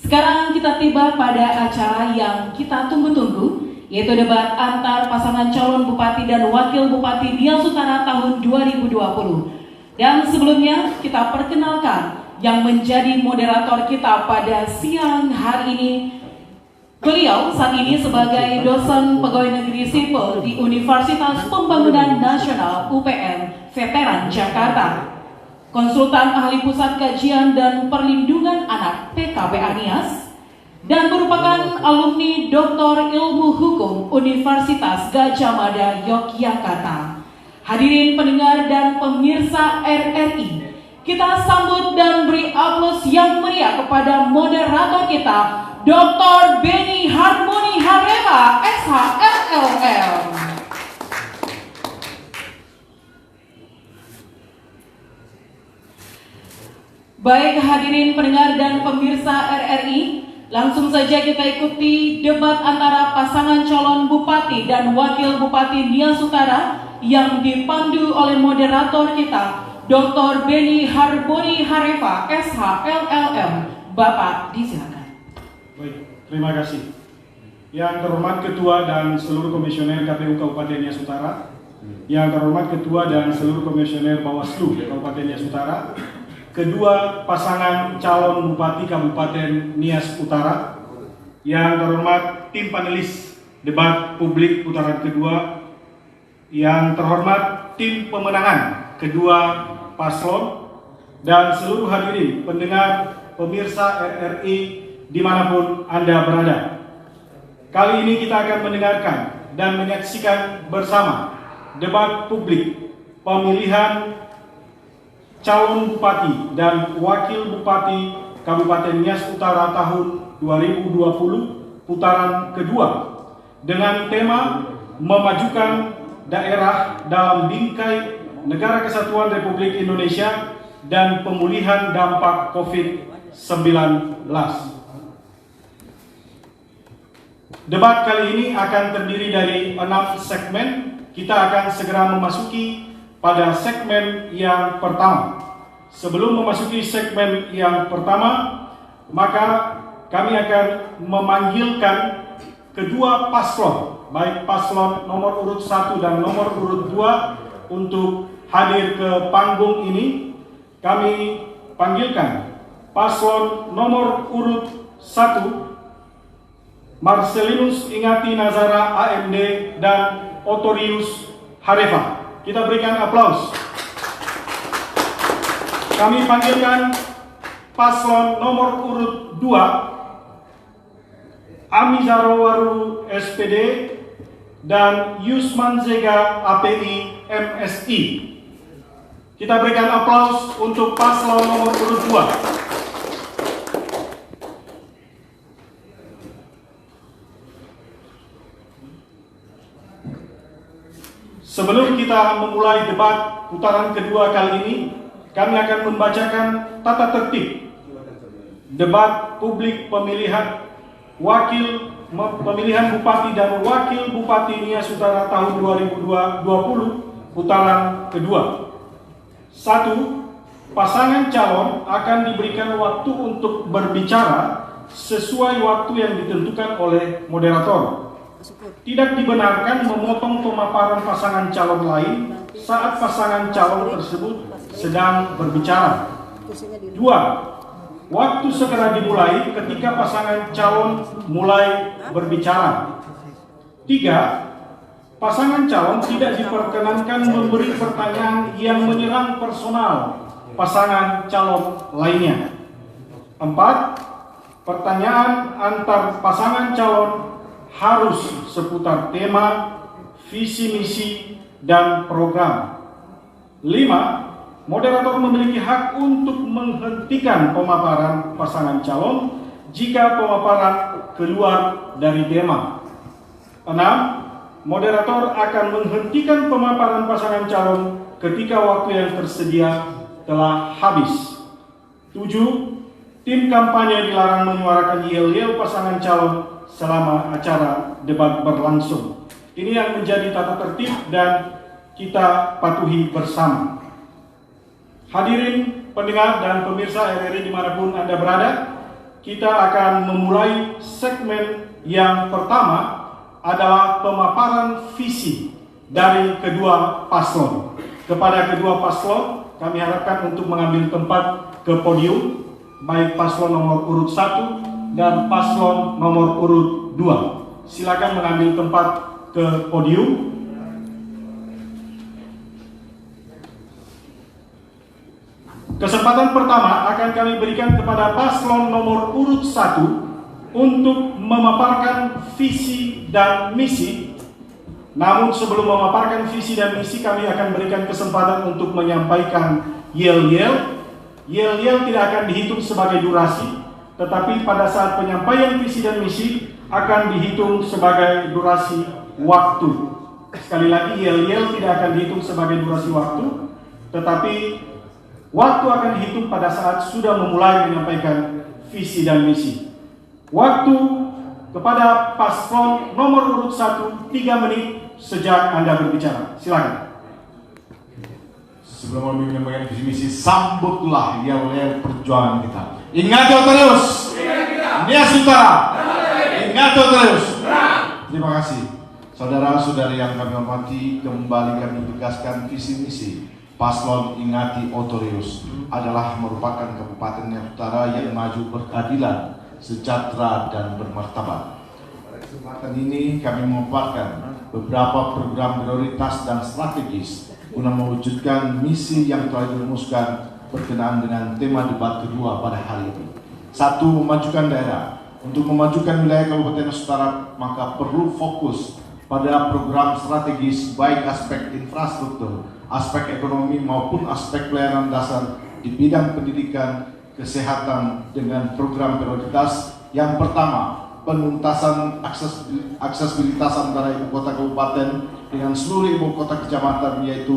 Sekarang kita tiba pada acara yang kita tunggu-tunggu, yaitu debat antar pasangan calon bupati dan wakil bupati Nias Utara tahun 2020. Dan sebelumnya kita perkenalkan yang menjadi moderator kita pada siang hari ini. Beliau saat ini sebagai dosen pegawai negeri sipil di Universitas Pembangunan Nasional UPN Veteran Jakarta, konsultan ahli pusat kajian dan perlindungan anak PKPA Nias, dan merupakan alumni Doktor Ilmu Hukum Universitas Gadjah Mada Yogyakarta. Hadirin pendengar dan pemirsa RRI, kita sambut dan beri aplaus yang meriah kepada moderator kita, Dr. Beni Harmoni Hareva, SHLLM. Baik hadirin pendengar dan pemirsa RRI, langsung saja kita ikuti debat antara pasangan calon bupati dan wakil bupati Nias Utara yang dipandu oleh moderator kita, Dr. Beni Harmoni Hareva, SHLLM. Bapak, disilakan. Baik, terima kasih. Yang terhormat Ketua dan seluruh komisioner KPU Kabupaten Nias Utara, yang terhormat Ketua dan seluruh komisioner Bawaslu Kabupaten Nias Utara, kedua pasangan calon bupati Kabupaten Nias Utara, yang terhormat tim panelis debat publik putaran kedua, yang terhormat tim pemenangan kedua paslon, dan seluruh hadirin pendengar pemirsa RRI dimanapun Anda berada. Kali ini kita akan mendengarkan dan menyaksikan bersama debat publik pemilihan calon bupati dan wakil bupati Kabupaten Nias Utara tahun 2020 putaran kedua dengan tema memajukan daerah dalam bingkai Negara Kesatuan Republik Indonesia dan pemulihan dampak COVID-19. Debat kali ini akan terdiri dari 6 segmen. Kita akan segera memasuki pada segmen yang pertama. Sebelum memasuki segmen yang pertama, maka kami akan memanggilkan kedua paslon, baik paslon nomor urut 1 dan nomor urut 2 untuk hadir ke panggung ini. Kami panggilkan paslon nomor urut 1, Marcelinus Ingati Nazara AMD dan Otorius Hareva. Kita berikan aplaus. Kami panggilkan paslon nomor urut 2, Amizarowaru SPD dan Yusman Zega API MSI. Kita berikan aplaus untuk paslon nomor urut 2. Sebelum kita memulai debat putaran kedua kali ini, kami akan membacakan tata tertib debat publik pemilihan bupati dan wakil bupati Nias Utara tahun 2020 putaran kedua. 1. Pasangan calon akan diberikan waktu untuk berbicara sesuai waktu yang ditentukan oleh moderator. Tidak dibenarkan memotong pemaparan pasangan calon lain saat pasangan calon tersebut sedang berbicara. 2. Waktu segera dimulai ketika pasangan calon mulai berbicara. 3. Pasangan calon tidak diperkenankan memberi pertanyaan yang menyerang personal pasangan calon lainnya. 4. Pertanyaan antar pasangan calon harus seputar tema, visi misi, dan program. 5. Moderator memiliki hak untuk menghentikan pemaparan pasangan calon jika pemaparan keluar dari tema. 6. Moderator akan menghentikan pemaparan pasangan calon ketika waktu yang tersedia telah habis. 7. Tim kampanye dilarang menyuarakan yel-yel pasangan calon selama acara debat berlangsung. Ini yang menjadi tata tertib dan kita patuhi bersama. Hadirin pendengar dan pemirsa RRI dimanapun Anda berada, kita akan memulai segmen yang pertama adalah pemaparan visi dari kedua paslon. Kepada kedua paslon, kami harapkan untuk mengambil tempat ke podium, baik paslon nomor urut 1 dan paslon nomor urut 2. Silakan mengambil tempat ke podium. Kesempatan pertama akan kami berikan kepada paslon nomor urut 1 untuk memaparkan visi dan misi. Namun sebelum memaparkan visi dan misi, kami akan berikan kesempatan untuk menyampaikan yel-yel. Yel-yel tidak akan dihitung sebagai durasi, tetapi pada saat penyampaian visi dan misi akan dihitung sebagai durasi waktu. Sekali lagi, yel-yel tidak akan dihitung sebagai durasi waktu, tetapi waktu akan dihitung pada saat sudah memulai menyampaikan visi dan misi. Waktu kepada paslon nomor urut 1, 3 menit sejak Anda berbicara. Silakan. Sebelum kami menyampaikan visi misi, sambutlah yel-yel perjuangan kita. Ingat terus. Nias Utara. Ingat terus. Terima kasih. Saudara-saudari yang kami hormati, kembali kami tegaskan visi misi paslon Ingati Otorius adalah merupakan Kabupaten Nias Utara yang maju berkeadilan, sejahtera dan bermartabat. Pada kesempatan ini kami memaparkan beberapa program prioritas dan strategis guna mewujudkan misi yang telah dirumuskan berkenaan dengan tema debat kedua pada hari ini. 1. Memajukan daerah. Untuk memajukan wilayah Kabupaten Nias Utara, maka perlu fokus pada program strategis baik aspek infrastruktur, aspek ekonomi maupun aspek pelayanan dasar di bidang pendidikan, kesehatan dengan program prioritas. Yang pertama, penuntasan aksesibilitas antara ibu kota kabupaten dengan seluruh ibu kota kecamatan, yaitu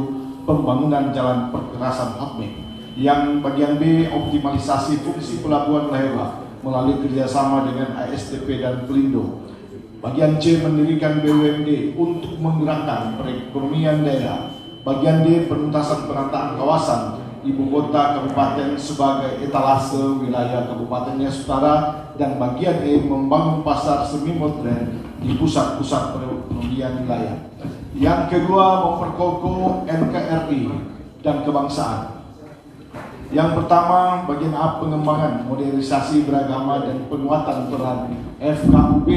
pembangunan jalan perkerasan hotmik. Yang bagian B, optimalisasi fungsi pelabuhan Laheba melalui kerjasama dengan ASDP dan Pelindo. Bagian C, mendirikan BUMD untuk menggerakkan perekonomian daerah. Bagian D, penuntasan penataan kawasan ibu kota kabupaten sebagai etalase wilayah Kabupaten Nias Utara. Dan bagian E, membangun pasar semi modern di pusat-pusat perekonomian wilayah. Yang kedua, memperkokoh NKRI dan kebangsaan. Yang pertama, bagian A, pengembangan modernisasi beragama dan penguatan peran FKUB.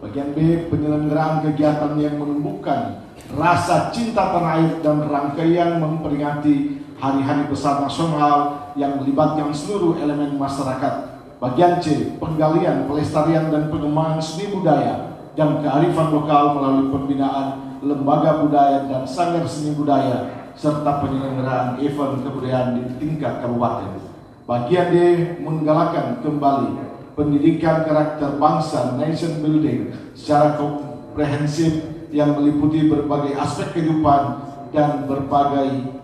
Bagian B, penyelenggaraan kegiatan yang menumbuhkan rasa cinta tanah air dan rangkaian memperingati hari-hari besar nasional yang melibatkan seluruh elemen masyarakat. Bagian C, penggalian, pelestarian dan pengembangan seni budaya dan kearifan lokal melalui pembinaan lembaga budaya dan sanggar seni budaya serta penyelenggaraan event kebudayaan di tingkat kabupaten. Bagian D, menggalakkan kembali pendidikan karakter bangsa, nation building secara komprehensif yang meliputi berbagai aspek kehidupan dan berbagai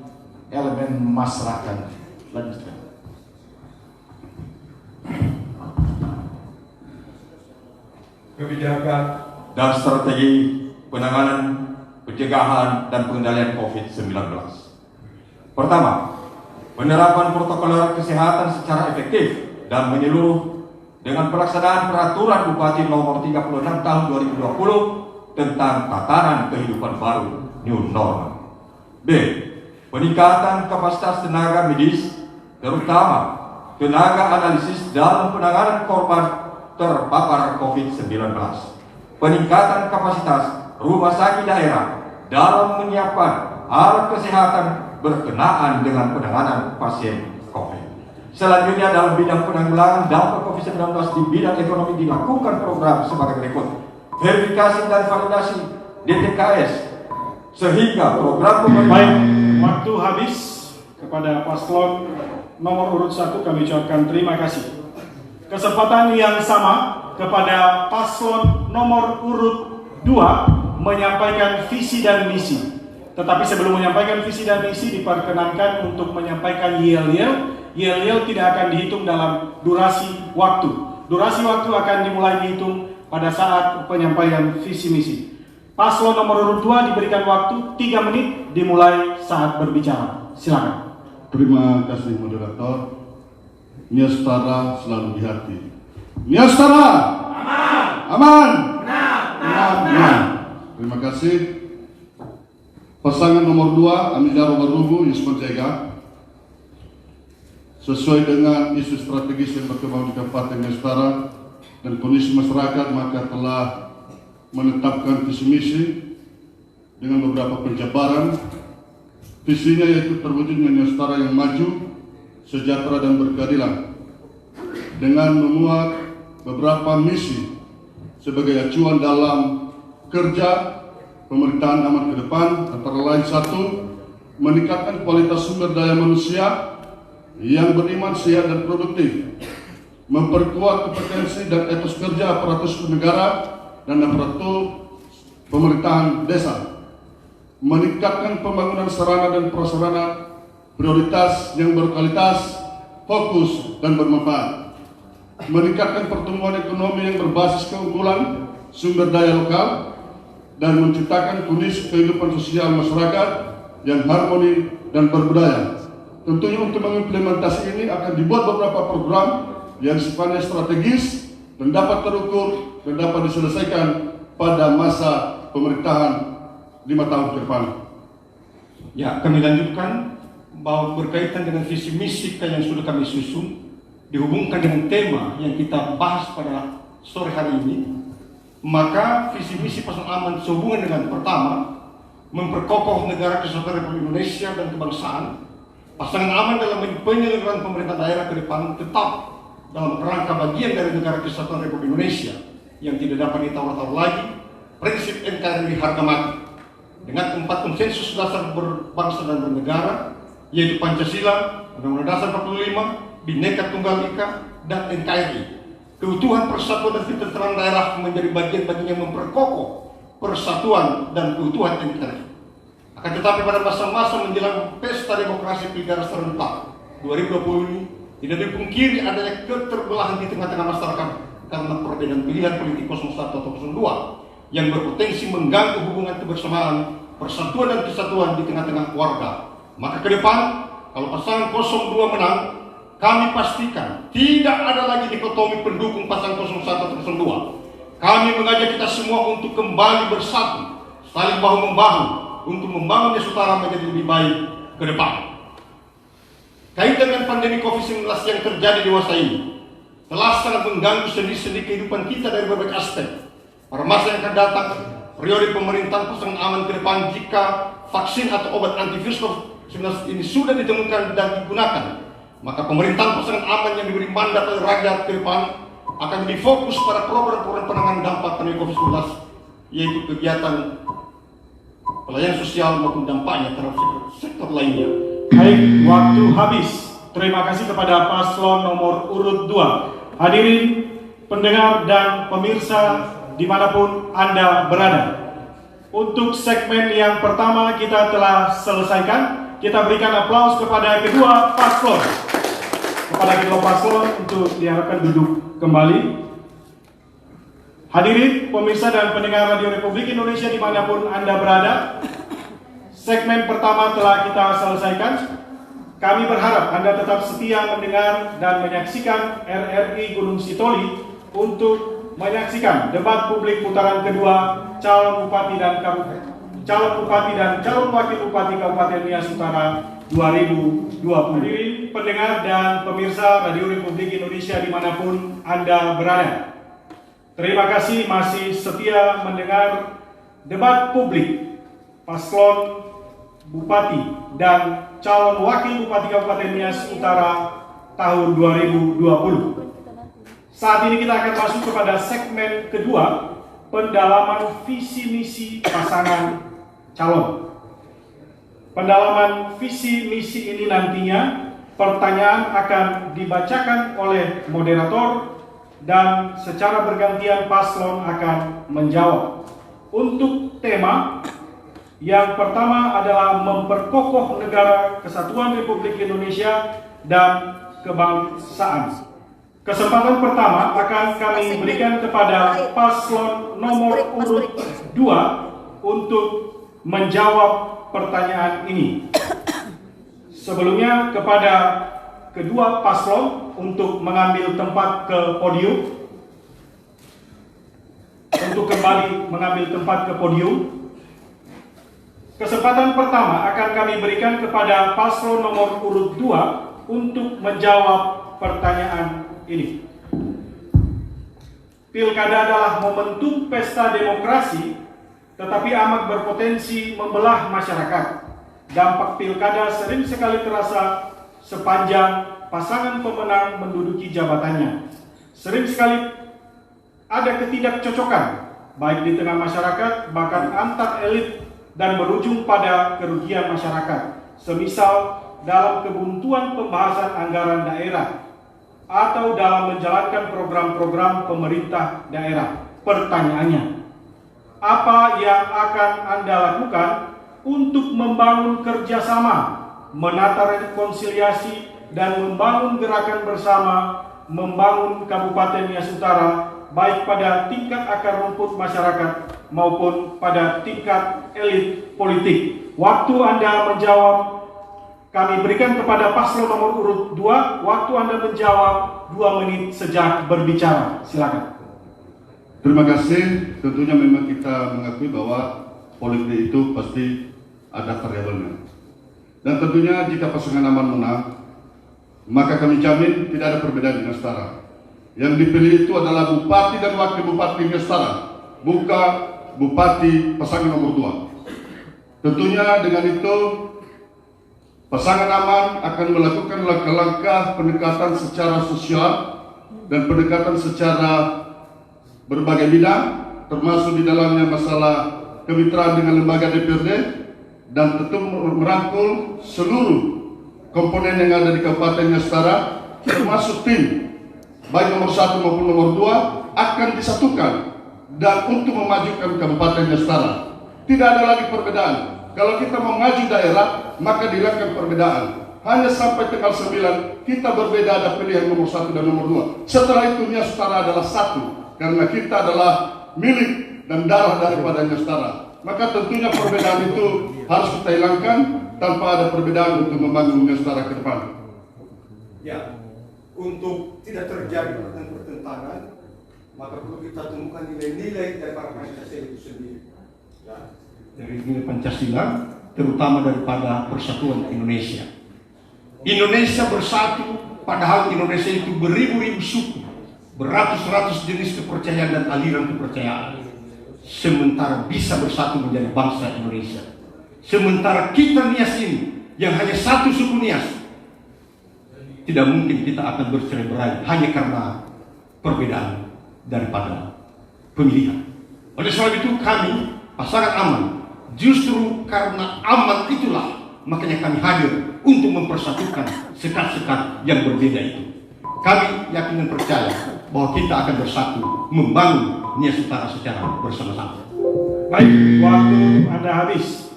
elemen masyarakat. Lanjutkan. Kebijakan dan strategi penanganan, pencegahan dan pengendalian COVID-19. Pertama, penerapan protokol kesehatan secara efektif dan menyeluruh dengan pelaksanaan peraturan Bupati nomor 36 tahun 2020 tentang tatanan kehidupan baru new normal. B. Peningkatan kapasitas tenaga medis, terutama tenaga analisis dalam penanganan korban terpapar COVID-19. Peningkatan kapasitas rumah sakit daerah dalam menyiapkan alat kesehatan berkenaan dengan penanganan pasien COVID. Selanjutnya, dalam bidang penanggulangan dampak COVID-19 di bidang ekonomi dilakukan program sebagai berikut. Verifikasi dan validasi DTKS sehingga program Baik, waktu habis. Kepada paslon nomor urut 1 kami ucapkan terima kasih. Kesempatan yang sama kepada paslon nomor urut 2 menyampaikan visi dan misi. Tetapi sebelum menyampaikan visi dan misi, diperkenankan untuk menyampaikan yel-yel. Yel-yel tidak akan dihitung dalam durasi waktu. Durasi waktu akan dimulai dihitung pada saat penyampaian visi misi. Paslon nomor urut 2 diberikan waktu 3 menit dimulai saat berbicara. Silakan. Terima kasih moderator. Nias Utara selalu di hati. Nia Saudara. Aman. Aman. Terima kasih. Pasangan nomor 2, Amijaro Barugu, Yusman Jega. Sesuai dengan isu strategis yang berkembang di Kabupaten Nia Saudara dan kondisi masyarakat, maka telah menetapkan visi misi dengan beberapa penjabaran. Visinya yaitu terwujudnya Nia Saudara yang maju, sejahtera dan berkeadilan, dengan memuat beberapa misi sebagai acuan dalam kerja pemerintahan aman ke depan, antara lain 1, meningkatkan kualitas sumber daya manusia yang beriman, sehat dan produktif, memperkuat kompetensi dan etos kerja aparatur negara dan aparatur pemerintahan desa, meningkatkan pembangunan sarana dan prasarana prioritas yang berkualitas, fokus dan bermanfaat, meningkatkan pertumbuhan ekonomi yang berbasis keunggulan sumber daya lokal, dan menciptakan kondisi kehidupan sosial masyarakat yang harmoni dan berbudaya. Tentunya untuk mengimplementasi ini akan dibuat beberapa program yang sifatnya strategis dan dapat terukur dan dapat diselesaikan pada masa pemerintahan 5 tahun ke depan. Ya, kami lanjutkan bahwa berkaitan dengan visi misi yang sudah kami susun, dihubungkan dengan tema yang kita bahas pada sore hari ini, maka visi misi pasangan aman sehubungan dengan pertama, memperkokoh negara kesatuan Republik Indonesia dan kebangsaan. Pasangan aman dalam penyelenggaraan pemerintah daerah ke depan tetap dalam kerangka bagian dari negara kesatuan Republik Indonesia yang tidak dapat ditawar-tawar lagi, prinsip NKRI harga mati, dengan 4 konsensus dasar berbangsa dan bernegara, yaitu Pancasila, Undang-Undang Dasar 45, Bhinneka Tunggal Ika, dan NKRI. Keutuhan persatuan dan ketentraman daerah menjadi bagian-bagian yang memperkokoh persatuan dan keutuhan NKRI. Akan tetapi pada masa-masa menjelang pesta demokrasi pilkada serentak 2020 ini, tidak dipungkiri adanya keterbelahan di tengah-tengah masyarakat karena perbedaan pilihan politik 01 atau 02 yang berpotensi mengganggu hubungan kebersamaan, persatuan dan kesatuan di tengah-tengah warga. Maka ke depan, kalau pasangan 02 menang, kami pastikan tidak ada lagi dikotomi pendukung pasangan 01 atau 02. Kami mengajak kita semua untuk kembali bersatu, saling bahu-membahu, untuk membangun Nia Saudara menjadi lebih baik ke depan. Kaitan dengan pandemi COVID-19 yang terjadi di masa ini, telah sangat mengganggu sendi-sendi kehidupan kita dari berbagai aspek. Pada masa yang akan datang, periode pemerintahan pasangan aman ke depan, jika vaksin atau obat antivirus COVID-19 ini sudah ditemukan dan digunakan, maka pemerintahan pasangan aman yang diberi mandat oleh rakyat ke depan akan lebih fokus pada program-program penanganan dampak pandemi COVID-19, yaitu kegiatan pelayanan sosial maupun dampaknya terhadap sektor lainnya. Baik, waktu habis. Terima kasih kepada paslon nomor urut 2. Hadirin pendengar dan pemirsa dimanapun Anda berada. Untuk segmen yang pertama kita telah selesaikan. Kita berikan aplaus kepada kedua paslon. Kepada kedua paslon untuk diharapkan duduk kembali. Hadirin pemirsa dan pendengar Radio Republik Indonesia dimanapun Anda berada, segmen pertama telah kita selesaikan. Kami berharap Anda tetap setia mendengar dan menyaksikan RRI Gunung Sitoli untuk menyaksikan debat publik putaran kedua calon bupati dan calon wakil bupati Kabupaten Nia Saudara 2020. Hadirin pendengar dan pemirsa Radio Republik Indonesia dimanapun Anda berada, terima kasih masih setia mendengar debat publik paslon bupati dan calon wakil bupati Kabupaten Nia Utara tahun 2020. Saat ini kita akan masuk kepada segmen kedua, pendalaman visi misi pasangan calon. Pendalaman visi misi ini nantinya pertanyaan akan dibacakan oleh moderator dan secara bergantian paslon akan menjawab. Untuk tema yang pertama adalah memperkokoh negara kesatuan Republik Indonesia dan kebangsaan. Kesempatan pertama akan kami berikan kepada paslon nomor urut 2 untuk menjawab pertanyaan ini. Sebelumnya kepada kedua paslon untuk mengambil tempat ke podium, untuk kembali mengambil tempat ke podium. Kesempatan pertama akan kami berikan kepada paslon nomor urut 2 untuk menjawab pertanyaan ini. Pilkada adalah momentum pesta demokrasi, tetapi amat berpotensi membelah masyarakat. Dampak pilkada sering sekali terasa sepanjang pasangan pemenang menduduki jabatannya. Sering sekali ada ketidakcocokan, baik di tengah masyarakat, bahkan antar elit, dan berujung pada kerugian masyarakat. Semisal dalam kebuntuan pembahasan anggaran daerah atau dalam menjalankan program-program pemerintah daerah. Pertanyaannya, apa yang akan Anda lakukan untuk membangun kerjasama, menata rekonsiliasi, dan membangun gerakan bersama, membangun Kabupaten Nias Utara, baik pada tingkat akar rumput masyarakat maupun pada tingkat elit politik? Waktu Anda menjawab kami berikan kepada paslon nomor urut 2. Waktu Anda menjawab 2 menit sejak berbicara. Silakan. Terima kasih. Tentunya memang kita mengakui bahwa politik itu pasti ada variabelnya. Dan tentunya jika pasangan aman menang, maka kami jamin tidak ada perbedaan dengan setara. Yang dipilih itu adalah bupati dan wakil bupati Nias Utara, bukan bupati pasangan nomor 2. Tentunya dengan itu pasangan aman akan melakukan langkah-langkah pendekatan secara sosial dan pendekatan secara berbagai bidang, termasuk di dalamnya masalah kemitraan dengan lembaga DPRD, dan tentu merangkul seluruh komponen yang ada di Kabupaten Nias Utara, termasuk tim baik nomor 1 maupun nomor 2 akan disatukan dan untuk memajukan Kabupaten Nias Utara. Tidak ada lagi perbedaan. Kalau kita mau maju daerah, maka dihilangkan perbedaan. Hanya sampai tanggal 9 kita berbeda, ada pilihan nomor 1 dan nomor 2. Setelah itu Nias Utara adalah satu, karena kita adalah milik dan darah daripada Nias Utara. Maka tentunya perbedaan itu harus kita hilangkan tanpa ada perbedaan untuk membangun Nias Utara ke depan. Ya, untuk tidak terjadi pertentangan, maka perlu kita temukan nilai-nilai dari para Pancasila itu sendiri. Ya, dari nilai Pancasila, terutama daripada persatuan Indonesia. Indonesia bersatu, padahal Indonesia itu beribu-ribu suku, beratus-ratus jenis kepercayaan dan aliran kepercayaan. Sementara bisa bersatu menjadi bangsa Indonesia. Sementara kita Nias ini, yang hanya satu suku Nias, tidak mungkin kita akan bercerai-berai hanya karena perbedaan daripada pemilihan. Oleh sebab itu kami, pasangan aman, justru karena aman itulah makanya kami hadir untuk mempersatukan sekat-sekat yang berbeda itu. Kami yakin dan percaya bahwa kita akan bersatu membangun Nias Utara secara bersama-sama. Baik, waktu Anda habis.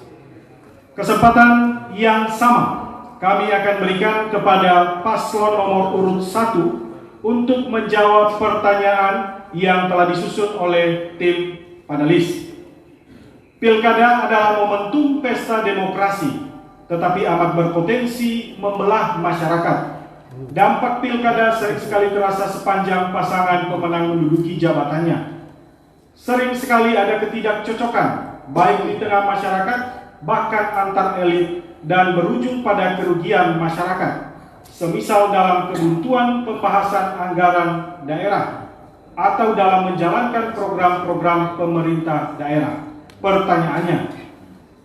Kesempatan yang sama kami akan berikan kepada paslon nomor urut 1 untuk menjawab pertanyaan yang telah disusun oleh tim panelis. Pilkada adalah momentum pesta demokrasi, tetapi amat berpotensi membelah masyarakat. Dampak pilkada sering sekali terasa sepanjang pasangan pemenang menduduki jabatannya. Sering sekali ada ketidakcocokan, baik di tengah masyarakat, bahkan antar elit, dan berujung pada kerugian masyarakat. Semisal dalam kebuntuan pembahasan anggaran daerah, atau dalam menjalankan program-program pemerintah daerah. Pertanyaannya,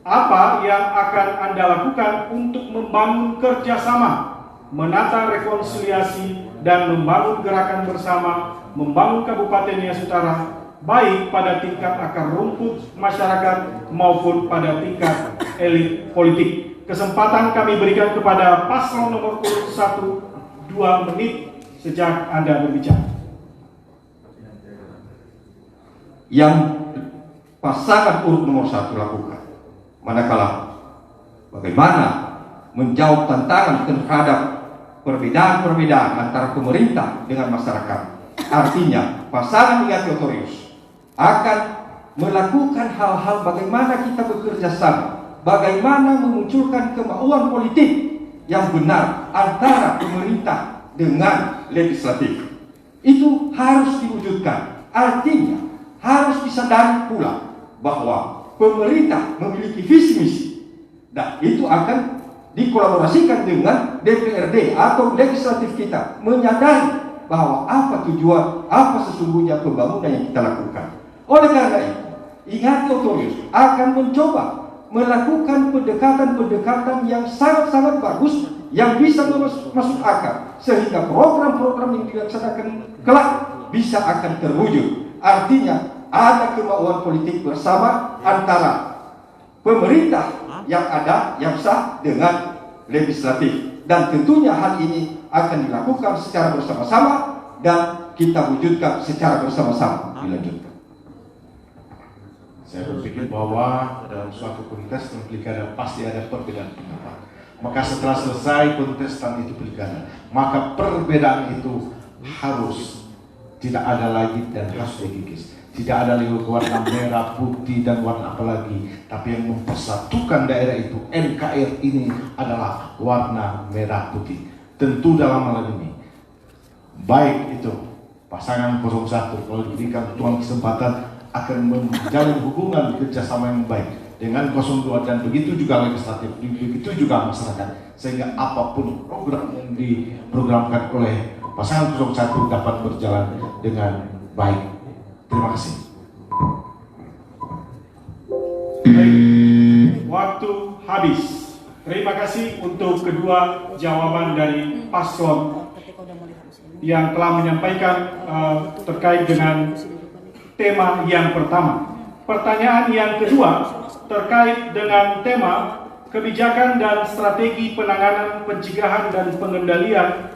apa yang akan Anda lakukan untuk membangun kerjasama, menata rekonsiliasi, dan membangun gerakan bersama, membangun Kabupaten Nias Utara, baik pada tingkat akar rumput masyarakat maupun pada tingkat elit politik? Kesempatan kami berikan kepada paslon nomor urut 1, 2 menit sejak Anda berbicara. Yang pasangan urut nomor 1 lakukan, manakala bagaimana menjawab tantangan terhadap perbedaan-perbedaan antara pemerintah dengan masyarakat. Artinya pasangan Igathiotorius akan melakukan hal-hal bagaimana kita bekerja sama, bagaimana memunculkan kemauan politik yang benar antara pemerintah dengan legislatif. Itu harus diwujudkan. Artinya harus disadari pula bahwa pemerintah memiliki visi misi, dan itu akan dikolaborasikan dengan DPRD atau legislatif kita, menyadari bahwa apa tujuan, apa sesungguhnya pembangunan yang kita lakukan. Oleh karena itu, Ingat Otorius akan mencoba melakukan pendekatan-pendekatan yang sangat-sangat bagus, yang bisa masuk akal, sehingga program-program yang dilaksanakan kelak bisa akan terwujud. Artinya ada kemauan politik bersama antara pemerintah yang ada, yang sah, dengan legislatif, dan tentunya hal ini akan dilakukan secara bersama-sama dan kita wujudkan secara bersama-sama. Dilanjutkan. Saya berpikir bahwa dalam suatu kontestan pilkada pasti ada perbedaan pendapat. Maka setelah selesai kontestan itu pilkada, maka perbedaan itu harus tidak ada lagi dan harus dikikis. Tidak ada lagi warna merah, putih, dan warna apa lagi. Tapi yang mempersatukan daerah itu, NKRI ini adalah warna merah putih. Tentu dalam hal ini, baik itu pasangan 01 kalau diberikan tuan kesempatan akan menjalin hubungan kerjasama yang baik dengan 02, dan begitu juga legislatif, begitu juga masyarakat, sehingga apapun program yang diprogramkan oleh pasangan 01 dapat berjalan dengan baik. Terima kasih. Baik, waktu habis. Terima kasih untuk kedua jawaban dari paslon yang telah menyampaikan terkait dengan tema yang pertama. Pertanyaan yang kedua terkait dengan tema kebijakan dan strategi penanganan, pencegahan dan pengendalian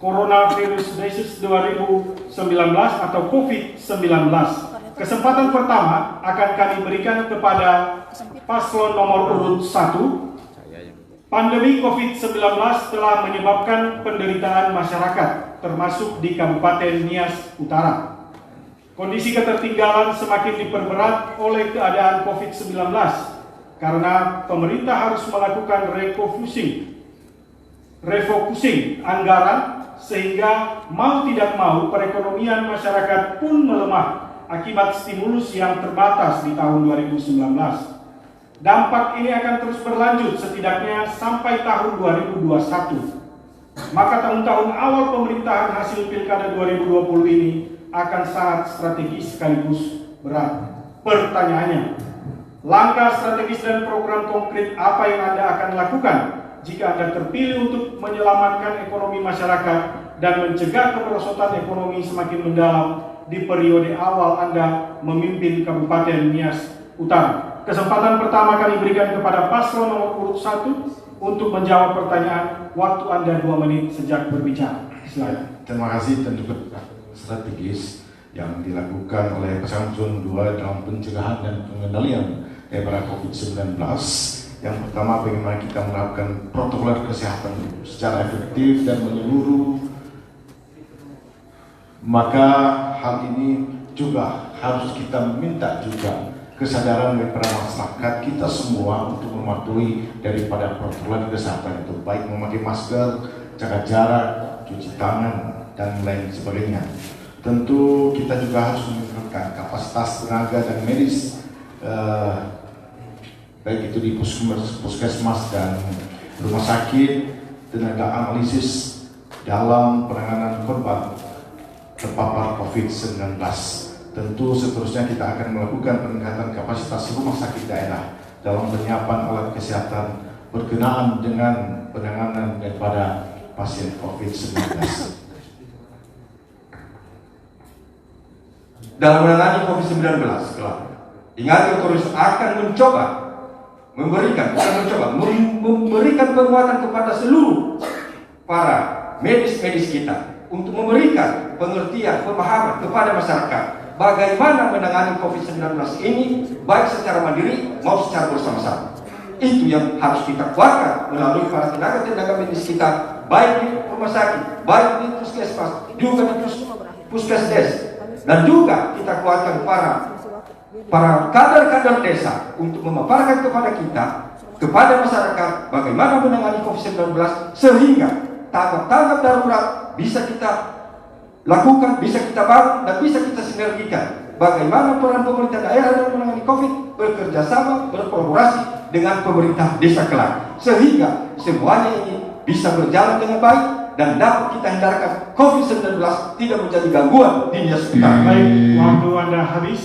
Coronavirus Disease 2019 atau COVID-19. Kesempatan pertama akan kami berikan kepada paslon nomor urut 1. Pandemi COVID-19 telah menyebabkan penderitaan masyarakat, termasuk di Kabupaten Nias Utara. Kondisi ketertinggalan semakin diperberat oleh keadaan COVID-19 karena pemerintah harus melakukan refocusing anggaran, sehingga mau tidak mau perekonomian masyarakat pun melemah akibat stimulus yang terbatas di tahun 2019. Dampak ini akan terus berlanjut setidaknya sampai tahun 2021. Maka tahun-tahun awal pemerintahan hasil Pilkada 2020 ini akan sangat strategis sekaligus berat. Pertanyaannya, langkah strategis dan program konkret apa yang Anda akan lakukan jika Anda terpilih untuk menyelamatkan ekonomi masyarakat dan mencegah kemerosotan ekonomi semakin mendalam di periode awal Anda memimpin Kabupaten Nias Utara? Kesempatan pertama kami berikan kepada paslon nomor urut 1 untuk menjawab pertanyaan. Waktu Anda 2 menit sejak berbicara. Silakan. Terima kasih. Tentu strategis yang dilakukan oleh pasangan 02 dalam pencegahan dan pengendalian daripada COVID-19. Yang pertama, bagaimana kita menerapkan protokol kesehatan secara efektif dan menyeluruh. Maka hal ini juga harus kita minta juga kesadaran daripada masyarakat kita semua untuk mematuhi daripada protokol kesehatan itu, baik memakai masker, jaga jarak, cuci tangan, dan lain sebagainya. Tentu kita juga harus meningkatkan kapasitas tenaga dan medis, baik itu di puskesmas dan rumah sakit, tenaga analisis dalam penanganan korban terpapar COVID-19. Tentu seterusnya kita akan melakukan peningkatan kapasitas rumah sakit daerah dalam penyiapan alat kesehatan berkenaan dengan penanganan daripada pasien COVID-19. Dalam menangani COVID-19, Ingat Otorius akan mencoba memberikan penguatan kepada seluruh para medis-medis kita untuk memberikan pengertian, pemahaman kepada masyarakat bagaimana menangani COVID-19 ini baik secara mandiri maupun secara bersama-sama. Itu yang harus kita kuatkan melalui para tenaga-tenaga medis kita, baik di rumah sakit, baik di puskesmas, juga di puskesdes, dan juga kita kuatkan para kader-kader desa untuk memaparkan kepada kita, kepada masyarakat bagaimana menangani COVID-19 sehingga tanggap-tanggap darurat bisa kita lakukan, bisa kita bangun, dan bisa kita sinergikan bagaimana peran pemerintah daerah dalam menangani COVID, bekerja sama, berkolaborasi dengan pemerintah desa kelak, sehingga semuanya ini bisa berjalan dengan baik dan dapat kita hindarkan COVID-19 tidak menjadi gangguan di Nias Utara. Baik, waktu Anda habis.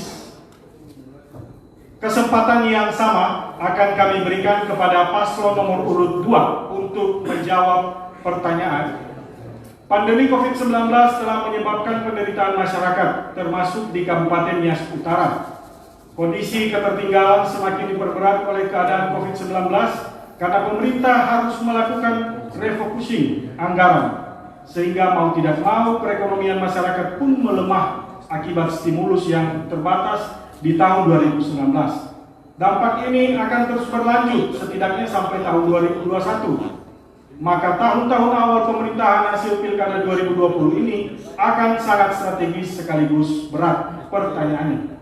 Kesempatan yang sama akan kami berikan kepada paslon nomor urut 2 untuk menjawab pertanyaan. Pandemi COVID-19 telah menyebabkan penderitaan masyarakat, termasuk di Kabupaten Nias Utara. Kondisi ketertinggalan semakin diperberat oleh keadaan COVID-19 karena pemerintah harus melakukan refocusing anggaran, sehingga mau tidak mau perekonomian masyarakat pun melemah akibat stimulus yang terbatas di tahun 2019. Dampak ini akan terus berlanjut setidaknya sampai tahun 2021. Maka tahun-tahun awal pemerintahan hasil Pilkada 2020 ini akan sangat strategis sekaligus berat. Pertanyaannya,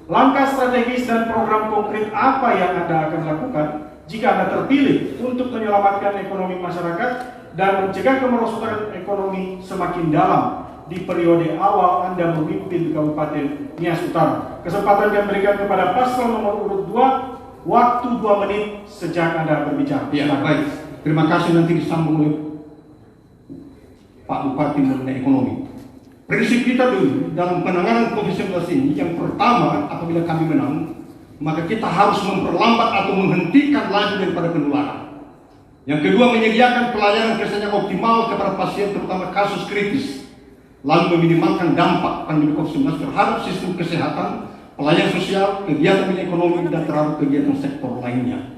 langkah strategis dan program konkret apa yang Anda akan lakukan jika Anda terpilih untuk menyelamatkan ekonomi masyarakat dan mencegah kemerosotan ekonomi semakin dalam di periode awal Anda memimpin Kabupaten Nias Utara? Kesempatan yang diberikan kepada paslon nomor urut 2, waktu 2 menit sejak Anda berbicara. Ya, baik. Terima kasih, nanti disambung oleh Pak Bupati mengenai ekonomi. Prinsip kita dulu dalam penanganan COVID-19 ini, yang pertama, apabila kami menang, maka kita harus memperlambat atau menghentikan laju daripada penularan. Yang kedua, menyediakan pelayanan kesehatan optimal kepada pasien, terutama kasus kritis, lalu meminimalkan dampak pandemi COVID-19 terhadap sistem kesehatan, pelayanan sosial, kegiatan ekonomi, dan terhadap kegiatan sektor lainnya.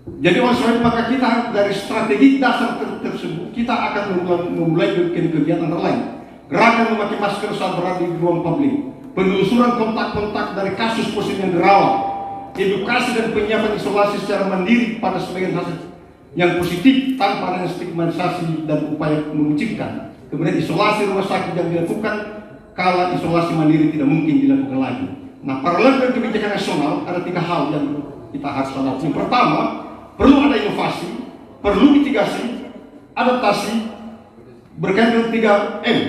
Jadi oleh sebab itu, maka kita dari strategi dasar tersebut kita akan memulai kegiatan lain. Gerakan memakai masker saat berada di ruang publik, penelusuran kontak-kontak dari kasus positif yang dirawat, edukasi dan penyiapan isolasi secara mandiri pada sebagian hasil yang positif tanpa adanya stigmatisasi dan upaya memucikkan. Kemudian isolasi rumah sakit yang dilakukan kala isolasi mandiri tidak mungkin dilakukan lagi. Nah, paralel dengan kebijakan nasional ada 3 hal yang kita harus lakukan. Yang pertama, perlu ada inovasi, perlu mitigasi, adaptasi, berkaitan dengan 3M.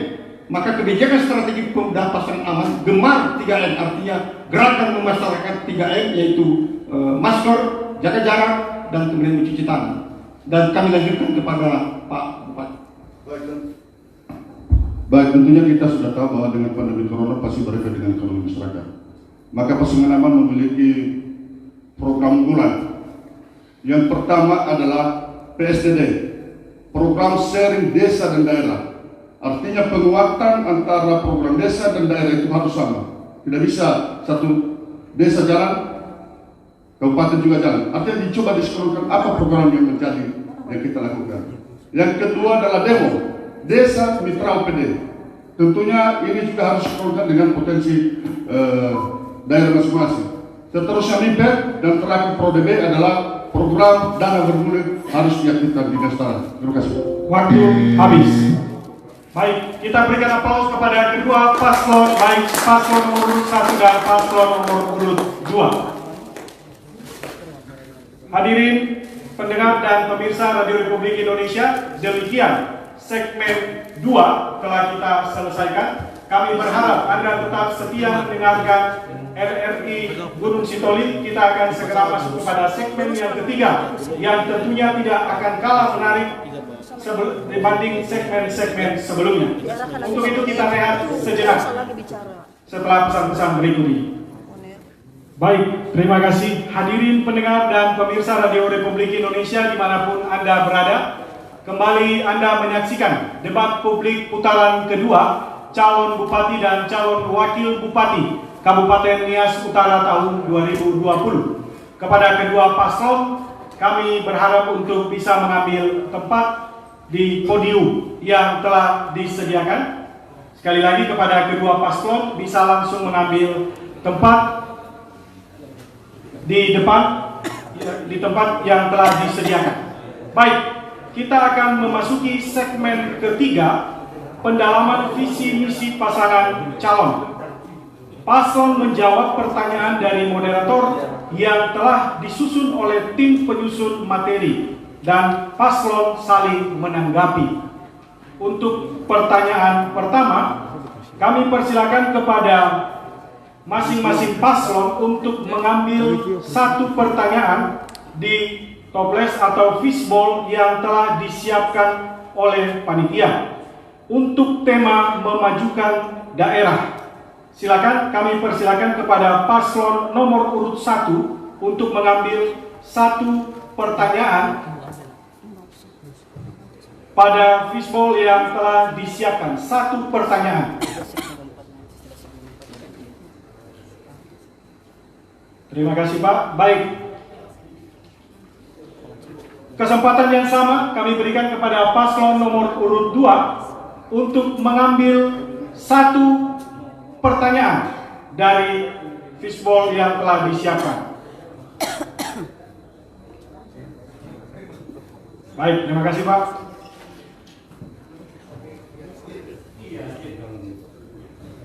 Maka kebijakan strategi pemuda pasangan aman, gemar 3M, artinya gerakan memasyarakat 3M, yaitu masker, jaga jarak, dan kemudian mencuci tangan. Dan kami lanjutkan kepada Pak Bupati. Baik, tentunya kita sudah tahu bahwa dengan pandemi corona pasti berkaitan dengan ekonomi masyarakat. Maka pasangan aman memiliki program unggulan. Yang pertama adalah PSDD, program sharing desa dan daerah. Artinya penguatan antara program desa dan daerah itu harus sama. Tidak bisa satu desa jalan, kabupaten juga jalan. Artinya dicoba disekolahkan apa program yang terjadi yang kita lakukan. Yang kedua adalah demo, desa mitra OPD. Tentunya ini juga harus disekolahkan dengan potensi daerah masing-masing. Seterusnya MIPED dan terakhir ProDB adalah program dana bergulir harus diaktifkan di Desa. Terima kasih. Waktu habis. Baik, kita berikan aplaus kepada kedua paslon, baik paslon nomor urut 1 dan paslon nomor urut 2. Hadirin pendengar dan pemirsa Radio Republik Indonesia, demikian segmen 2 telah kita selesaikan. Kami berharap Anda tetap setia mendengarkan RRI Gunung Sitoli. Kita akan segera masuk kepada segmen yang ketiga, yang tentunya tidak akan kalah menarik dibanding segmen-segmen sebelumnya. Untuk itu kita rehat sejenak setelah pesan-pesan berikut ini. Baik, terima kasih hadirin pendengar dan pemirsa Radio Republik Indonesia dimanapun Anda berada. Kembali Anda menyaksikan debat publik putaran kedua calon bupati dan calon wakil bupati Kabupaten Nias Utara tahun 2020. Kepada kedua paslon, kami berharap untuk bisa mengambil tempat di podium yang telah disediakan. Sekali lagi kepada kedua paslon bisa langsung mengambil tempat di depan di tempat yang telah disediakan. Baik, kita akan memasuki segmen ketiga, pendalaman visi misi pasangan calon. Paslon menjawab pertanyaan dari moderator yang telah disusun oleh tim penyusun materi dan paslon saling menanggapi. Untuk pertanyaan pertama, kami persilakan kepada masing-masing paslon untuk mengambil satu pertanyaan di toples atau fishbowl yang telah disiapkan oleh panitia untuk tema memajukan daerah. Silakan, kami persilakan kepada paslon nomor urut 1 untuk mengambil satu pertanyaan pada fishbowl yang telah disiapkan. Satu pertanyaan. Terima kasih Pak. Baik. Kesempatan yang sama kami berikan kepada paslon nomor urut 2 untuk mengambil satu pertanyaan dari fishbowl yang telah disiapkan. Baik, terima kasih Pak.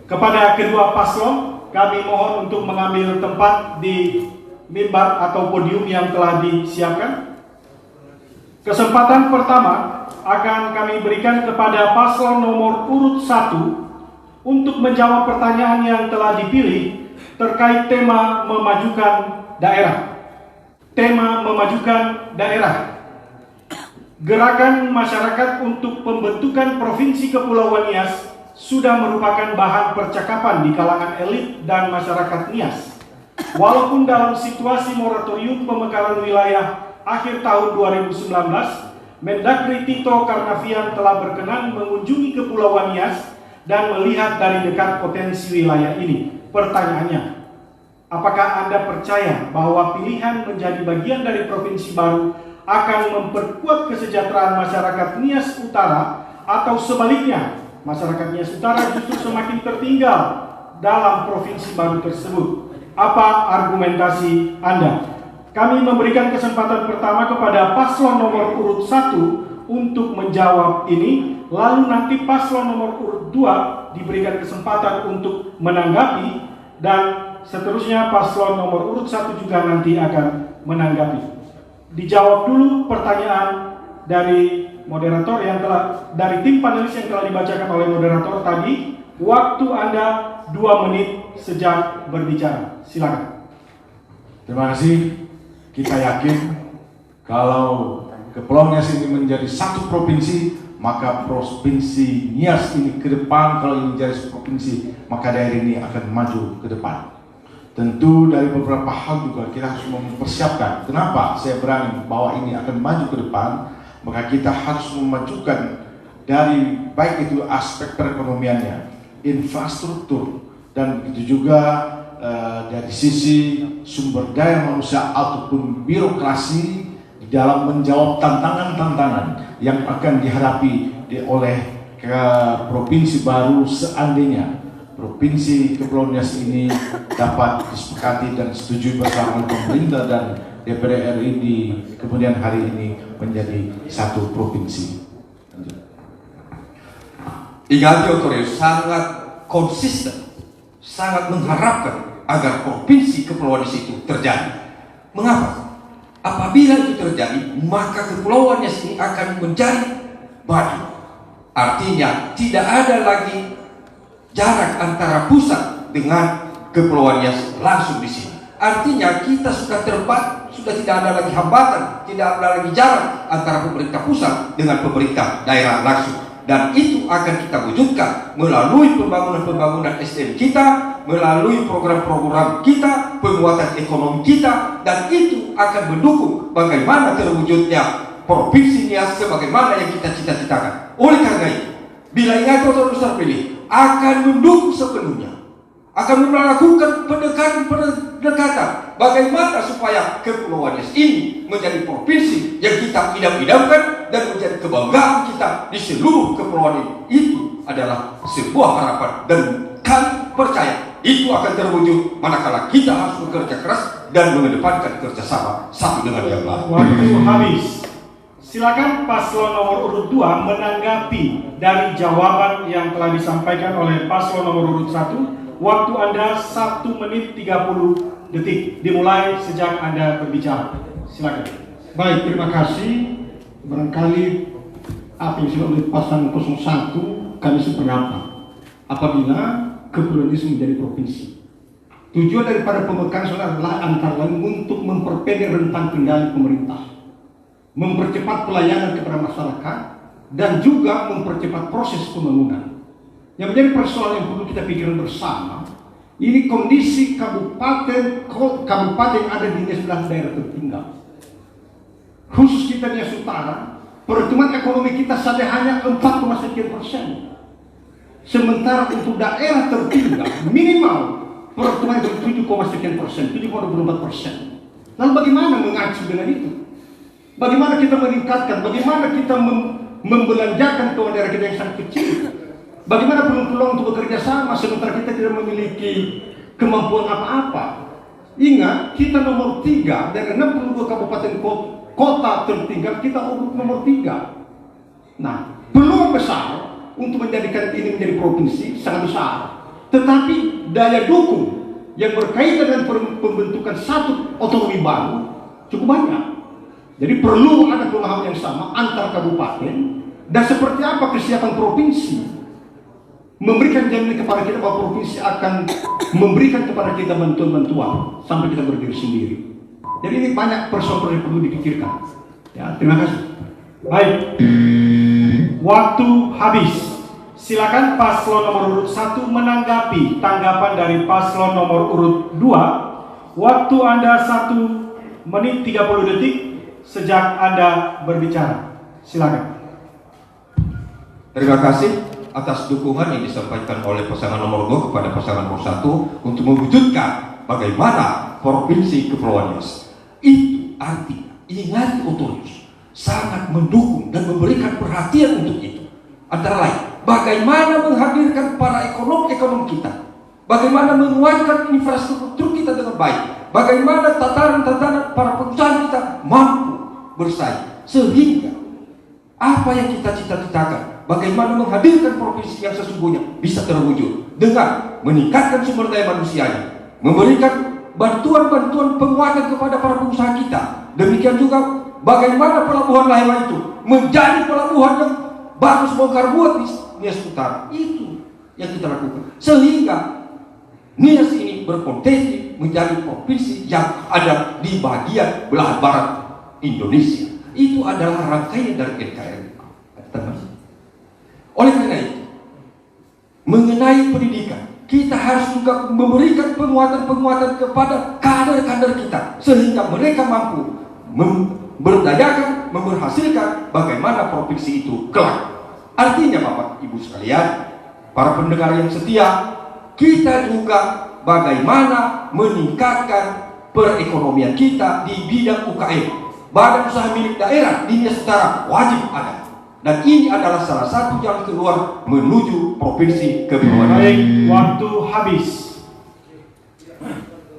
Kepada kedua paslon, kami mohon untuk mengambil tempat di mimbar atau podium yang telah disiapkan. Kesempatan pertama akan kami berikan kepada paslon nomor urut 1 untuk menjawab pertanyaan yang telah dipilih terkait tema memajukan daerah. Tema memajukan daerah. Gerakan masyarakat untuk pembentukan Provinsi Kepulauan Nias sudah merupakan bahan percakapan di kalangan elit dan masyarakat Nias. Walaupun dalam situasi moratorium pemekaran wilayah akhir tahun 2019, Mendagri Tito Karnavian telah berkenan mengunjungi Kepulauan Nias dan melihat dari dekat potensi wilayah ini. Pertanyaannya, apakah Anda percaya bahwa pilihan menjadi bagian dari provinsi baru akan memperkuat kesejahteraan masyarakat Nias Utara, atau sebaliknya, masyarakat Nias Utara justru semakin tertinggal dalam provinsi baru tersebut? Apa argumentasi Anda? Kami memberikan kesempatan pertama kepada paslon nomor urut 1 untuk menjawab ini. Lalu nanti paslon nomor urut 2 diberikan kesempatan untuk menanggapi, dan seterusnya paslon nomor urut 1 juga nanti akan menanggapi. Dijawab dulu pertanyaan dari moderator yang telah, dari tim panelis yang telah dibacakan oleh moderator tadi. Waktu Anda 2 menit sejak berbicara. Silakan. Terima kasih. Kita yakin kalau Kepulauan Nias ini menjadi satu provinsi, maka provinsi Nias ini ke depan, kalau ini menjadi provinsi, maka daerah ini akan maju ke depan. Tentu dari beberapa hal juga kita harus mempersiapkan. Kenapa saya berani bahwa ini akan maju ke depan? Maka kita harus memajukan dari baik itu aspek perekonomiannya, infrastruktur, dan begitu juga dari sisi sumber daya manusia ataupun birokrasi dalam menjawab tantangan-tantangan yang akan dihadapi oleh provinsi baru seandainya Provinsi Kepulauan Nias ini dapat disepakati dan setujui bersama pemerintah dan DPR RI di kemudian hari ini menjadi satu provinsi. Igati Otorius sangat konsisten, sangat mengharapkan agar provinsi Kepulauan Nias itu terjadi. Mengapa? Apabila itu terjadi, maka Kepulauan Nias ini akan menjadi maju. Artinya tidak ada lagi jarak antara pusat dengan Kepulauan Nias langsung di sini. Artinya kita sudah sudah tidak ada lagi hambatan, tidak ada lagi jarak antara pemerintah pusat dengan pemerintah daerah langsung. Dan itu akan kita wujudkan melalui pembangunan SDM kita, melalui program-program kita, penguatan ekonomi kita, dan itu akan mendukung bagaimana terwujudnya Provinsi Nias sebagaimana yang kita cita-citakan. Oleh karena itu, bila Igati Otorius terpilih, akan mendukung sepenuhnya, akan melakukan pendekatan bagaimana supaya Kepulauan Nias ini menjadi provinsi yang kita idam-idamkan dan menjadi kebanggaan kita di seluruh kepulauan ini. Itu adalah sebuah harapan dan kami percaya itu akan terwujud manakala kita harus bekerja keras dan mengedepankan kerjasama satu dengan yang lain. Waktu habis. Silakan paslon nomor urut 2 menanggapi dari jawaban yang telah disampaikan oleh paslon nomor urut 1. Waktu Anda 1 menit 30 detik dimulai sejak Anda berbicara. Silakan. Baik, terima kasih. Barangkali apa yang sudah oleh pasangan 01 kami sependapat apabila Kepulauan Nias menjadi provinsi. Tujuan daripada pemekaran saudara adalah antara lain untuk memperpendek rentang kendali pemerintah, mempercepat pelayanan kepada masyarakat, dan juga mempercepat proses pembangunan. Yang menjadi persoalan yang perlu kita pikirkan bersama, ini kondisi kabupaten yang ada di sebelah daerah tertinggal. Khusus kita di Utara, pertumbuhan ekonomi kita saja hanya 4,sekian%. Sementara untuk daerah tertinggal minimal pertumbuhan itu 7,sekian%, 7,24%. Lalu bagaimana mengacu dengan itu? Bagaimana kita meningkatkan? Bagaimana kita membelanjakan keuangan daerah kita yang sangat kecil? Bagaimana peluang untuk bekerja sama sementara kita tidak memiliki kemampuan apa-apa? Ingat, kita nomor 3 dari 62 kabupaten kota tertinggal, kita urut nomor 3. Nah, peluang besar untuk menjadikan ini menjadi provinsi sangat besar. Tetapi daya dukung yang berkaitan dengan pembentukan satu otonomi baru cukup banyak. Jadi perlu ada pemahaman yang sama antar kabupaten, dan seperti apa kesiapan provinsi memberikan jaminan kepada kita bahwa provinsi akan memberikan kepada kita bantuan-bantuan sampai kita berdiri sendiri. Jadi ini banyak persoalan yang perlu dipikirkan. Ya, terima kasih. Baik, waktu habis. Silakan paslon nomor urut 1 menanggapi tanggapan dari paslon nomor urut 2. Waktu Anda 1 menit 30 detik sejak Anda berbicara. Silakan. Terima kasih atas dukungan yang disampaikan oleh pasangan nomor 2 kepada pasangan nomor 1 untuk mewujudkan bagaimana Provinsi Kepulauan Nias. Itu artinya, ingat Otorius sangat mendukung dan memberikan perhatian untuk itu. Antara lain, bagaimana menghadirkan para ekonom kita, bagaimana menguatkan infrastruktur kita dengan baik, bagaimana tataran-tataran para pengusaha kita mampu bersaing, sehingga apa yang kita cita-citakan, bagaimana menghadirkan provinsi yang sesungguhnya bisa terwujud dengan meningkatkan sumber daya manusianya, memberikan bantuan-bantuan penguatan kepada para pengusaha kita. Demikian juga bagaimana pelabuhan Lahewang itu menjadi pelabuhan yang bagus bongkar muat di Nias Utara. Itu yang kita lakukan, sehingga Nias ini berpotensi menjadi provinsi yang ada di bagian belahan barat Indonesia. Itu adalah rangkaian dari NKRI. Oleh karena itu, mengenai pendidikan, kita harus juga memberikan penguatan-penguatan kepada kader-kader kita, sehingga mereka mampu memberdayakan, memberhasilkan bagaimana provinsi itu kelak. Artinya Bapak Ibu sekalian, para pendengar yang setia, kita juga bagaimana meningkatkan perekonomian kita di bidang UKM. Badan usaha milik daerah di Nias Utara wajib ada. Dan ini adalah salah satu jalan keluar menuju Provinsi Kepulauan Nias. Baik, waktu habis.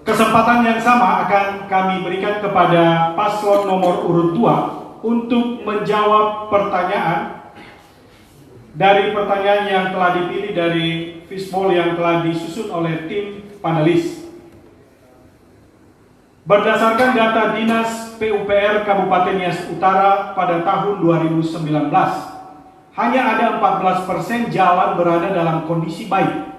Kesempatan yang sama akan kami berikan kepada paslon nomor urut 2 untuk menjawab pertanyaan dari pertanyaan yang telah dipilih dari fishbowl yang telah disusun oleh tim panelis. Berdasarkan data Dinas PUPR Kabupaten Nias Utara pada tahun 2019, hanya ada 14% jalan berada dalam kondisi baik.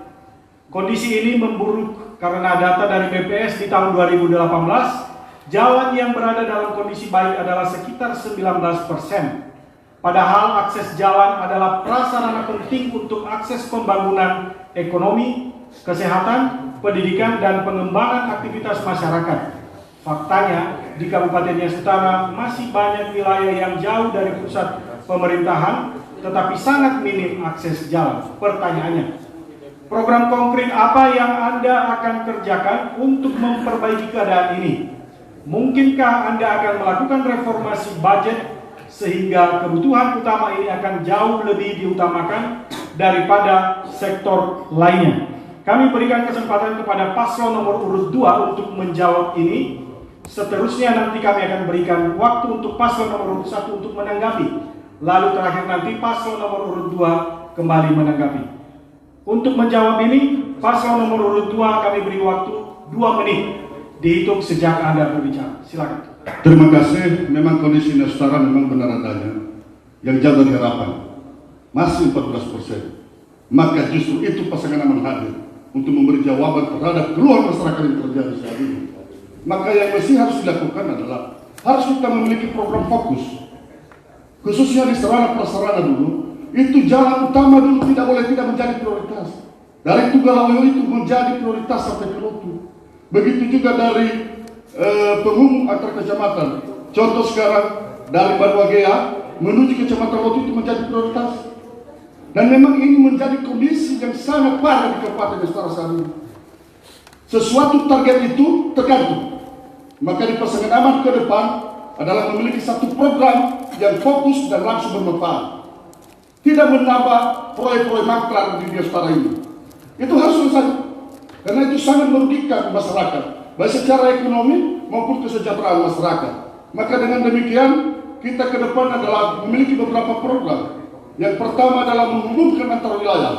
Kondisi ini memburuk karena data dari BPS di tahun 2018, jalan yang berada dalam kondisi baik adalah sekitar 19%. Padahal akses jalan adalah prasarana penting untuk akses pembangunan ekonomi, kesehatan, pendidikan, dan pengembangan aktivitas masyarakat. Faktanya, di Kabupaten Nias Utara masih banyak wilayah yang jauh dari pusat pemerintahan, tetapi sangat minim akses jalan. Pertanyaannya, program konkret apa yang Anda akan kerjakan untuk memperbaiki keadaan ini? Mungkinkah Anda akan melakukan reformasi budget sehingga kebutuhan utama ini akan jauh lebih diutamakan daripada sektor lainnya? Kami berikan kesempatan kepada paslon nomor urut 2 untuk menjawab ini. Seterusnya nanti kami akan berikan waktu untuk paslon nomor urut 1 untuk menanggapi. Lalu terakhir nanti paslon nomor urut 2 kembali menanggapi. Untuk menjawab ini, paslon nomor urut 2 kami beri waktu 2 menit dihitung sejak Anda berbicara. Silakan. Terima kasih. Memang kondisi Nias Utara memang benar adanya yang jauh dari harapan. Masih 14%. Maka justru itu pasangan aman hadir untuk memberi jawaban terhadap keluhan masyarakat yang terjadi saat ini. Maka yang mesti harus dilakukan adalah harus kita memiliki program fokus, khususnya di sarana prasarana dulu. Itu jalan utama dulu tidak menjadi prioritas. Dari Tugalaoyo itu menjadi prioritas sampai ke Lotu. Begitu juga dari penghubung antar kecamatan. Contoh sekarang dari Banwagea menuju kecamatan Lotu itu menjadi prioritas. Dan memang ini menjadi kondisi yang sangat parah di Kabupaten Nusantara saat ini. Sesuatu target itu tergantung. Maka di pasangan aman ke depan adalah memiliki satu program yang fokus dan langsung bermanfaat. Tidak menambah proyek-proyek maklar di Nusantara ini. Itu harus selesai. Karena itu sangat merugikan masyarakat, baik secara ekonomi maupun kesejahteraan masyarakat. Maka dengan demikian, kita ke depan adalah memiliki beberapa program. Yang pertama adalah menghubungkan antar wilayah,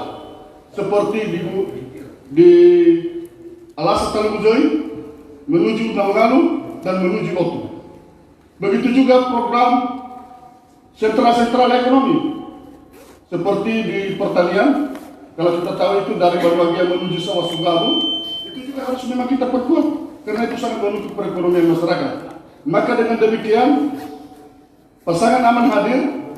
seperti di Alasa Talibujoi, menuju Nangalu dan menuju Lotu. Begitu juga program sentra-sentra ekonomi, seperti di pertanian. Kalau kita tahu itu dari Banwagea menuju Sawah Sugabu, itu juga harus memang kita perkuat, karena itu sangat mendukung perekonomian masyarakat. Maka dengan demikian, pasangan aman hadir,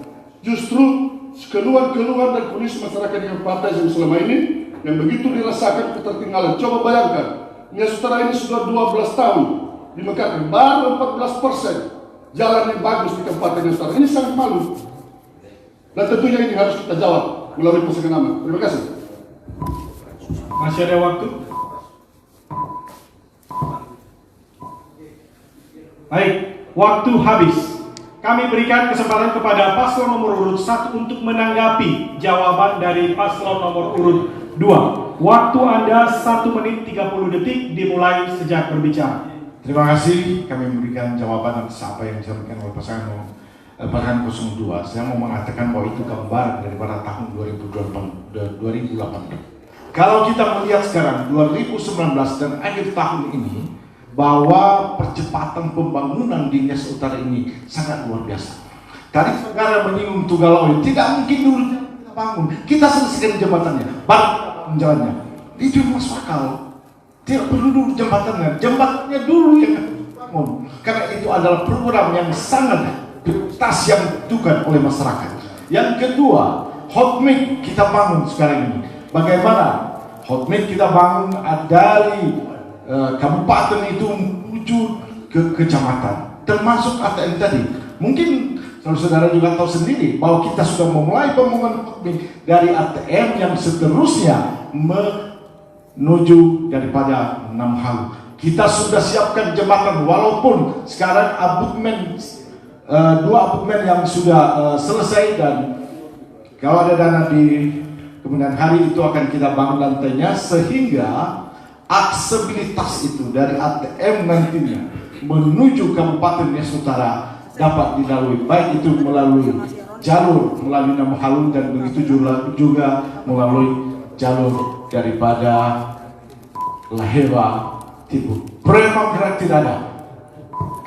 justru keluhan-keluhan dan kondisi masyarakat di kabupaten yang selama ini, yang begitu dirasakan ketertinggalan. Coba bayangkan, Nusantara ini sudah 12 tahun dimekarkan, baru 14% jalan yang bagus di kabupaten Nusantara. Ini sangat malu. Dan tentunya ini harus kita jawab melalui pasangan aman. Terima kasih. Masih ada waktu? Baik, waktu habis. Kami berikan kesempatan kepada paslon nomor urut 1 untuk menanggapi jawaban dari paslon nomor urut 2. Waktu Anda 1 menit 30 detik dimulai sejak berbicara. Terima kasih. Kami memberikan jawaban atas apa yang disampaikan oleh pasangan 02. Saya mau mengatakan bahwa itu gambaran daripada tahun 2018. Kalau kita melihat sekarang 2019 dan akhir tahun ini, bahwa percepatan pembangunan di Nias Utara ini sangat luar biasa. Tadi saudara menyinggung Tugalaoyo, tidak mungkin dulu kita bangun, kita selesaikan jembatannya, baru jalannya. Itu masuk akal. Tidak perlu dulu jembatannya dulu yang bangun. Karena itu adalah program yang sangat prioritas yang dibutuhkan oleh masyarakat. Yang kedua, hotmix kita bangun sekarang ini. Bagaimana hotmix kita bangun dari kabupaten itu menuju ke kecamatan, termasuk ATM tadi. Mungkin saudara juga tahu sendiri bahwa kita sudah memulai pembangunan hotmix dari ATM yang seterusnya menuju daripada Namhalu. Kita sudah siapkan jembatan, walaupun sekarang abutmen 2 abutmen yang sudah selesai, dan kalau ada dana di kemudian hari itu akan kita bangun lantainya, sehingga aksesibilitas itu dari ATM nantinya menuju Kabupaten Nias Utara dapat dilalui, baik itu melalui jalur melalui Namhalu dan begitu juga melalui jalur daripada Laheba Timur. Proyek gerak tidak ada,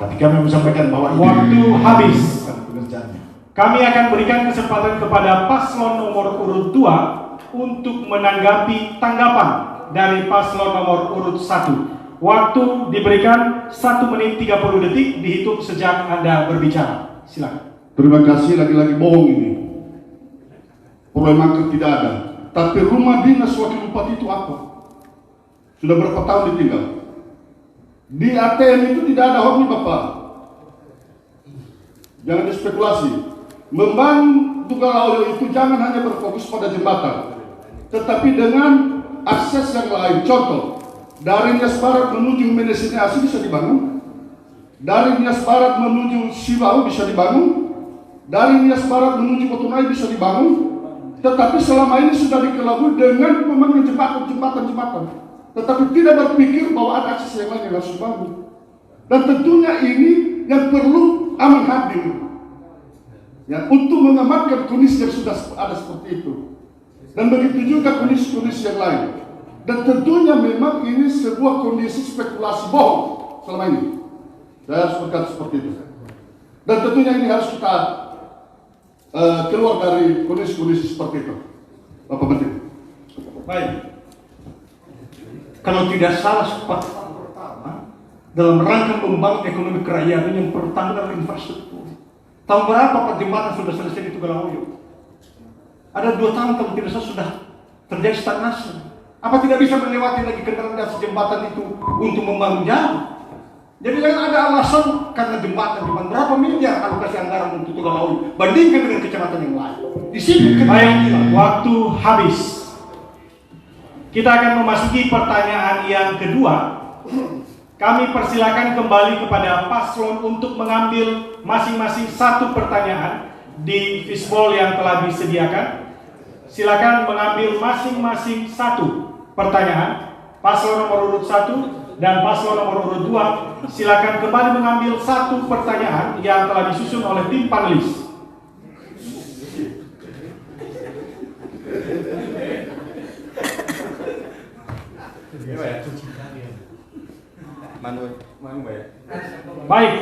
tapi kami menyampaikan bahwa Waktu habis. Pengerjaannya. Kami akan berikan kesempatan kepada paslon nomor urut 2 untuk menanggapi tanggapan dari paslon nomor urut 1. Waktu diberikan 1 menit 30 detik dihitung sejak Anda berbicara. Silakan. Terima kasih, lagi-lagi bohong ini. Proyek makar tidak ada. Tapi rumah dinas wakil bupati itu apa? Sudah berapa tahun ditinggal? Di ATM itu tidak ada hobi Bapak. Jangan dispekulasi. Membangun Tugalaoyo itu jangan hanya berfokus pada jembatan, tetapi dengan akses yang lain. Contoh, dari Nias Barat menuju Menesiniasi bisa dibangun, dari Nias Barat menuju Siwau bisa dibangun, dari Nias Barat menuju Botunai bisa dibangun. Tetapi selama ini sudah dikelabui dengan pembangunan jembatan, tetapi tidak berpikir bahwa ada akses yang lain yang harus dibangun. Dan tentunya ini yang perlu aman hadir, ya, untuk mengamankan kondisi yang sudah ada seperti itu. Dan begitu juga kondisi-kondisi yang lain. Dan tentunya memang ini sebuah kondisi spekulasi bohong selama ini. Saya harus berkata seperti itu. Dan tentunya ini harus kita keluar dari kondisi-kondisi seperti itu, Bapak Menteri. Baik. Kalau tidak salah kesepakatan pertama dalam rangka membangun ekonomi kerakyatan yang pertama adalah infrastruktur. Tahun berapa Pak jembatan sudah selesai di Tugalaoyo? Ada 2 tahun kalau tidak salah sudah terjadi stagnasi. Apa tidak bisa melewati lagi kendaraan di jembatan itu untuk membangun jalan? Jadi jangan ada alasan karena jembatan berapa miliar alokasi anggaran untuk Tugalaoyo bandingkan dengan kecamatan yang lain. Di sini Baik, waktu habis. Kita akan memasuki pertanyaan yang kedua. Kami persilakan kembali kepada paslon untuk mengambil masing-masing 1 pertanyaan di fishbowl yang telah disediakan. Silakan mengambil masing-masing 1 pertanyaan. Paslon nomor urut 1 dan paslon nomor urut 2 silakan kembali mengambil 1 pertanyaan yang telah disusun oleh tim panelis. Baik,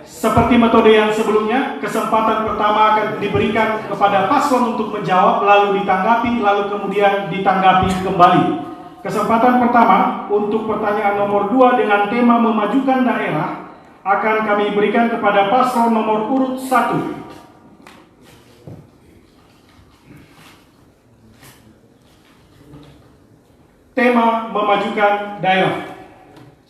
seperti metode yang sebelumnya, kesempatan pertama akan diberikan kepada paslon untuk menjawab, lalu ditanggapi, lalu kemudian ditanggapi kembali. Kesempatan pertama untuk pertanyaan nomor 2 dengan tema memajukan daerah akan kami berikan kepada paslon nomor urut 1. Tema memajukan daerah.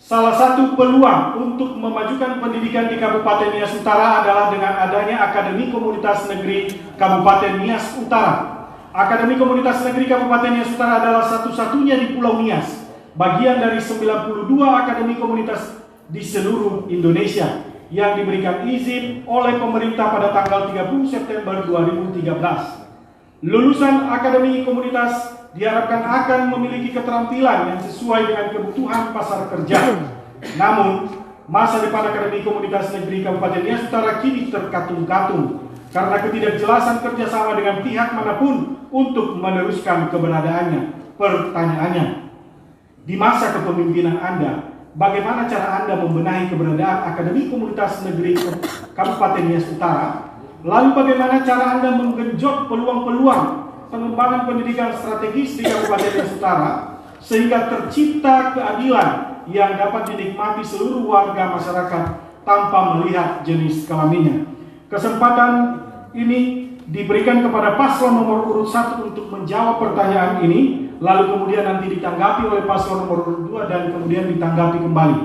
Salah satu peluang untuk memajukan pendidikan di Kabupaten Nias Utara adalah dengan adanya Akademi Komunitas Negeri Kabupaten Nias Utara. Akademi Komunitas Negeri Kabupaten Nias Utara adalah satu-satunya di Pulau Nias, bagian dari 92 akademi komunitas di seluruh Indonesia yang diberikan izin oleh pemerintah pada tanggal 30 September 2013. Lulusan Akademi Komunitas diharapkan akan memiliki keterampilan yang sesuai dengan kebutuhan pasar kerja. Namun, masa depan Akademi Komunitas Negeri Kabupaten Nias Utara kini terkatung-katung karena ketidakjelasan kerjasama dengan pihak manapun untuk meneruskan keberadaannya. Pertanyaannya, di masa kepemimpinan Anda, bagaimana cara Anda membenahi keberadaan Akademi Komunitas Negeri Kabupaten Nias Utara? Lalu bagaimana cara Anda menggenjot peluang-peluang pengembangan pendidikan strategis di Kabupaten Nias Utara sehingga tercipta keadilan yang dapat dinikmati seluruh warga masyarakat tanpa melihat jenis kelaminnya? Kesempatan ini diberikan kepada paslon nomor urut 1 untuk menjawab pertanyaan ini, lalu kemudian nanti ditanggapi oleh paslon nomor urut 2 dan kemudian ditanggapi kembali.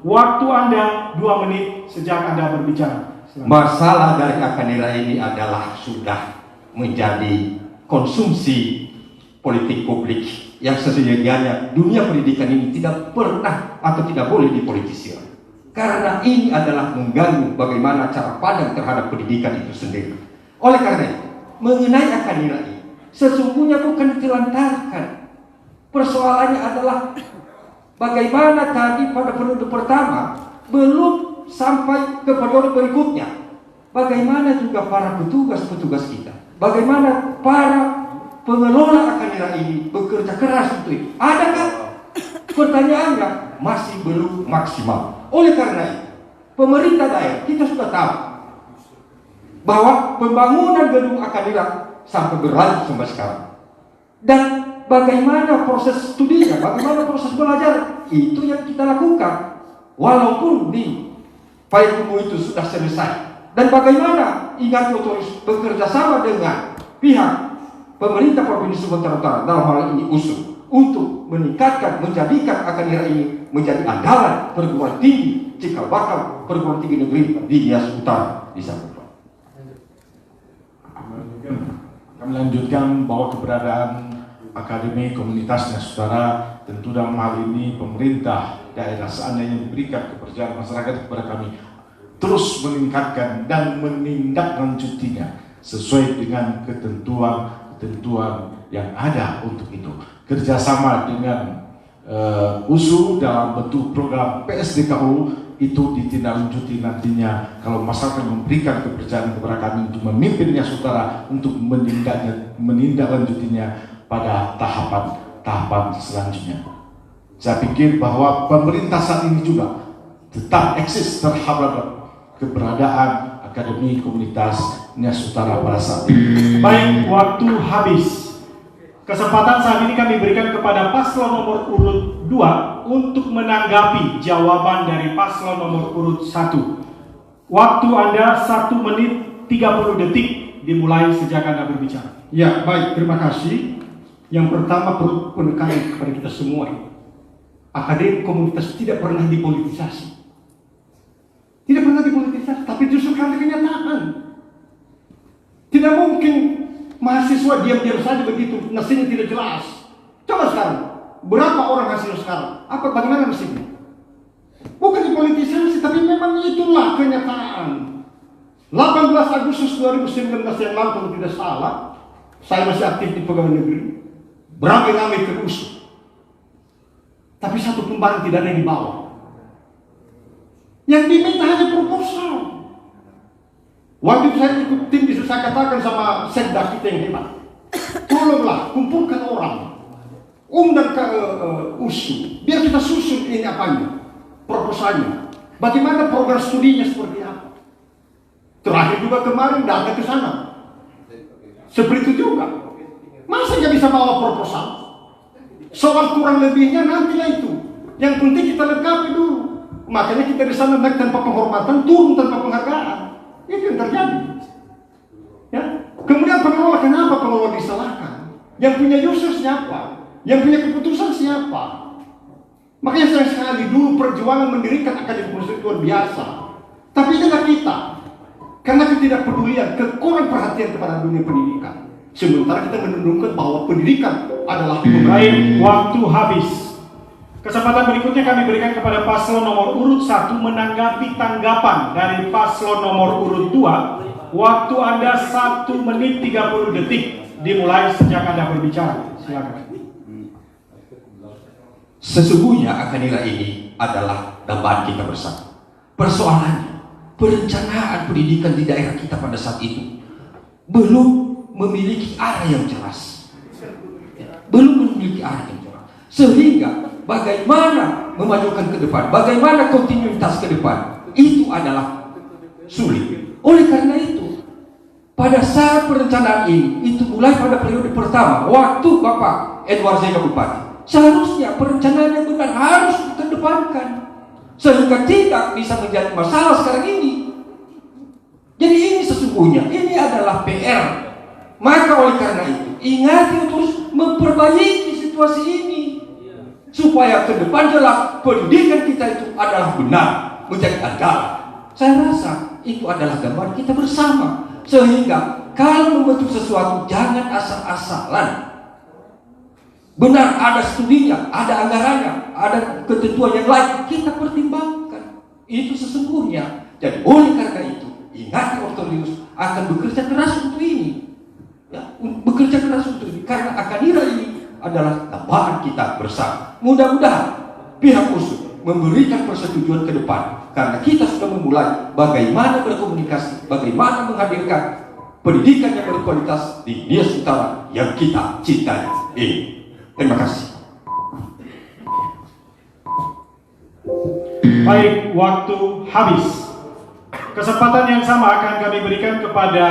Waktu Anda 2 menit sejak Anda berbicara. Masalah dari Akanira ini adalah sudah menjadi konsumsi politik publik yang sesungguhnya dunia pendidikan ini tidak pernah atau tidak boleh dipolitisir, karena ini adalah mengganggu bagaimana cara pandang terhadap pendidikan itu sendiri. Oleh karena itu, mengenai Akanira ini sesungguhnya bukan ditelantarkan. Persoalannya adalah bagaimana tadi pada periode pertama belum sampai ke periode berikutnya, bagaimana juga para petugas-petugas kita, bagaimana para pengelola Akanira ini bekerja keras untuk itu. Adakah? Pertanyaannya masih belum maksimal. Oleh karena itu, pemerintah daerah kita sudah tahu bahwa pembangunan gedung Akanira sampai berlanjut sampai sekarang. Dan bagaimana proses studinya, bagaimana proses belajar, itu yang kita lakukan. Walaupun di Payakumbuh itu sudah selesai. Dan bagaimana Ingat Otoris bekerja sama dengan pihak pemerintah Provinsi Sumatera Utara dalam hal ini USU untuk meningkatkan, menjadikan Akanira ini menjadi andalan perguruan tinggi cikal bakal perguruan tinggi negeri di Nias Utara di sana. Kami lanjutkan bahwa keberadaan Akademi Komunitas Nias Utara tentu dalam hal ini pemerintah daerah seandainya diberikan kepercayaan masyarakat kepada kami terus meningkatkan dan menindaklanjutinya sesuai dengan ketentuan yang ada untuk itu. Kerjasama dengan USU dalam bentuk program PSDKU itu ditindaklanjuti nantinya kalau masyarakat memberikan kepercayaan kepada kami untuk memimpin Nias Utara untuk menindaklanjutinya pada tahapan selanjutnya. Saya pikir bahwa pemerintah saat ini juga tetap eksis terhadap keberadaan Akademi Komunitas Nias Utara pada saat ini. Baik, waktu habis. Kesempatan saat ini kami berikan kepada paslon nomor urut 2 untuk menanggapi jawaban dari paslon nomor urut 1. Waktu Anda 1 menit 30 detik dimulai sejak Anda berbicara. Ya, baik, terima kasih. Yang pertama perlu penekanan kepada kita semua. Akademik komunitas tidak pernah dipolitisasi. Tidak pernah dipolitisasi, tapi justru karena kenyataan. Tidak mungkin mahasiswa diam-diam saja begitu, nasibnya tidak jelas. Coba sekarang, berapa orang hasil sekarang? Bagaimana nasibnya? Bukan dipolitisasi, tapi memang itulah kenyataan. 18 Agustus 2019 yang lalu kalau tidak salah, saya masih aktif di pegawai negeri. Beramai-ramai terusuk. Tapi satu pun barang tidak ada yang dibawa. Yang diminta hanya proposal. Waktu itu saya ikut tim, bisa saya katakan sama sekda kita yang hebat. Tolonglah, kumpulkan orang. Undang ke USU. Biar kita susun ini apanya. Proposalnya. Bagaimana program studinya seperti apa. Terakhir juga kemarin datang ke sana. Seperti itu juga. Masa nggak bisa bawa proposal? Soal kurang lebihnya nantilah itu. Yang penting kita lengkapi dulu. Makanya kita di sana naik tanpa penghormatan, turun tanpa penghargaan. Itu yang terjadi. Ya. Kemudian pengelola, kenapa pengelola disalahkan? Yang punya user siapa? Yang punya keputusan siapa? Makanya sayang sekali dulu perjuangan mendirikan akademi komunikasi luar biasa. Tapi inilah kita. Karena ketidakpedulian, kekurang perhatian kepada dunia pendidikan. Sementara kita menunjukkan bahwa pendidikan adalah baik, waktu habis. Kesempatan berikutnya kami berikan kepada paslon nomor urut 1 menanggapi tanggapan dari paslon nomor urut 2. Waktu Anda 1 menit 30 detik dimulai sejak Anda berbicara. Silakan. Sesungguhnya akanira ini adalah dambaan kita bersama. Persoalannya, perencanaan pendidikan di daerah kita pada saat itu belum memiliki arah yang jelas. Belum memiliki arah yang jelas. Sehingga bagaimana memajukan ke depan, bagaimana kontinuitas ke depan, itu adalah sulit. Oleh karena itu, pada saat perencanaan ini, itu mulai pada periode pertama, waktu Bapak Edward Zega Bupati, seharusnya perencanaan yang benar harus dikedepankan, sehingga tidak bisa menjadi masalah sekarang ini. Jadi ini sesungguhnya, ini adalah PR. Maka oleh karena itu, ingat terus memperbaiki situasi ini. Supaya ke depan jelas pendidikan kita itu adalah benar, menjadi andalan. Saya rasa itu adalah gambaran kita bersama. Sehingga kalau membentuk sesuatu jangan asal-asalan. Benar ada studinya, ada anggarannya, ada ketentuan yang lain, kita pertimbangkan. Itu sesungguhnya. Jadi oleh karena itu, ingat otoritas akan bekerja keras untuk ini. Ya, bekerja keras untuk ini. Karena akanira ini adalah dambaan kita bersama. Mudah-mudahan pihak USU memberikan persetujuan ke depan karena kita sudah memulai bagaimana berkomunikasi, bagaimana menghadirkan pendidikan yang berkualitas di Nias Utara yang kita cintai ini. Terima kasih. Baik, waktu habis. Kesempatan yang sama akan kami berikan kepada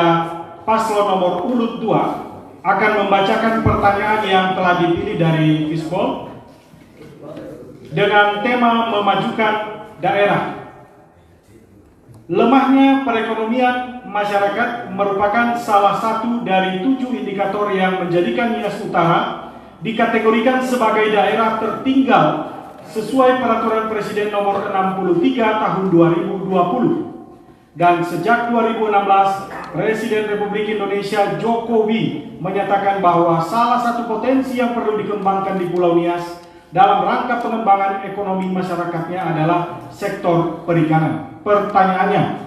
paslon nomor urut 2 akan membacakan pertanyaan yang telah dipilih dari Fishball dengan tema memajukan daerah. Lemahnya perekonomian masyarakat merupakan salah satu dari 7 indikator yang menjadikan Nias Utara dikategorikan sebagai daerah tertinggal sesuai Peraturan Presiden Nomor 63 Tahun 2020. Dan sejak 2016, Presiden Republik Indonesia Jokowi menyatakan bahwa salah satu potensi yang perlu dikembangkan di Pulau Nias dalam rangka pengembangan ekonomi masyarakatnya adalah sektor perikanan. Pertanyaannya,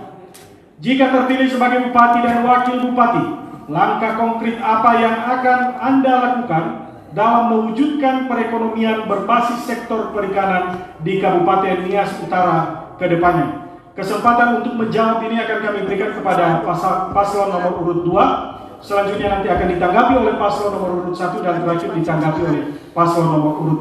jika terpilih sebagai Bupati dan Wakil Bupati, langkah konkret apa yang akan Anda lakukan dalam mewujudkan perekonomian berbasis sektor perikanan di Kabupaten Nias Utara ke depannya? Kesempatan untuk menjawab ini akan kami berikan kepada paslon nomor urut 2. Selanjutnya nanti akan ditanggapi oleh paslon nomor urut 1 dan terakhir ditanggapi oleh paslon nomor urut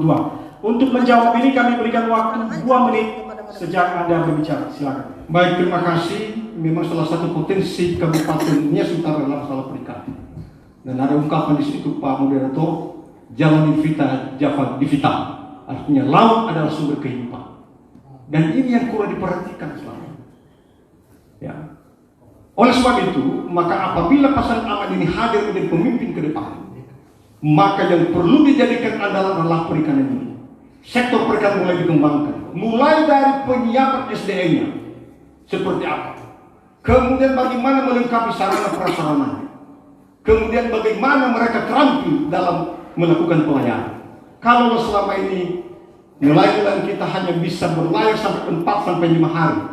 2. Untuk menjawab ini kami berikan waktu 2 menit sejak Anda berbicara. Silakan. Baik, terima kasih. Memang salah satu potensi Kabupaten Nias Utara adalah masalah perikanan. Dan ada ungkapan di situ Pak Moderator, Jalan di vital. Artinya laut adalah sumber kehidupan. Dan ini yang kurang diperhatikan selama ini. Ya. Oleh sebab itu, maka apabila pasangan aman ini hadir menjadi pemimpin ke depan, maka yang perlu dijadikan andalan adalah perikanan ini. Sektor perikanan mulai dikembangkan, mulai dari penyiapan SDM-nya seperti apa, kemudian bagaimana melengkapi sarana prasarana, kemudian bagaimana mereka terampil dalam melakukan pelayaran. Kalau selama ini nelayan kita hanya bisa berlayar sampai 4 sampai 5 hari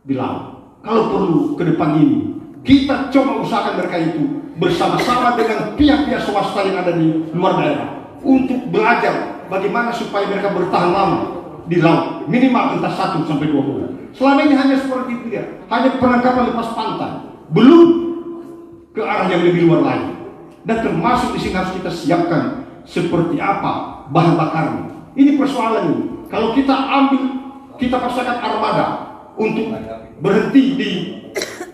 di laut, kalau perlu ke depan ini kita coba usahakan mereka itu bersama-sama dengan pihak-pihak swasta yang ada di luar daerah untuk belajar bagaimana supaya mereka bertahan lama di laut, minimal entah 1 sampai 2 bulan. Selama ini hanya seperti itu ya, hanya penangkapan lepas pantai, belum ke arah yang lebih luar lagi. Dan termasuk di sini harus kita siapkan seperti apa bahan bakarnya. Ini persoalan ini. Kalau kita ambil, kita paksakan armada untuk berhenti di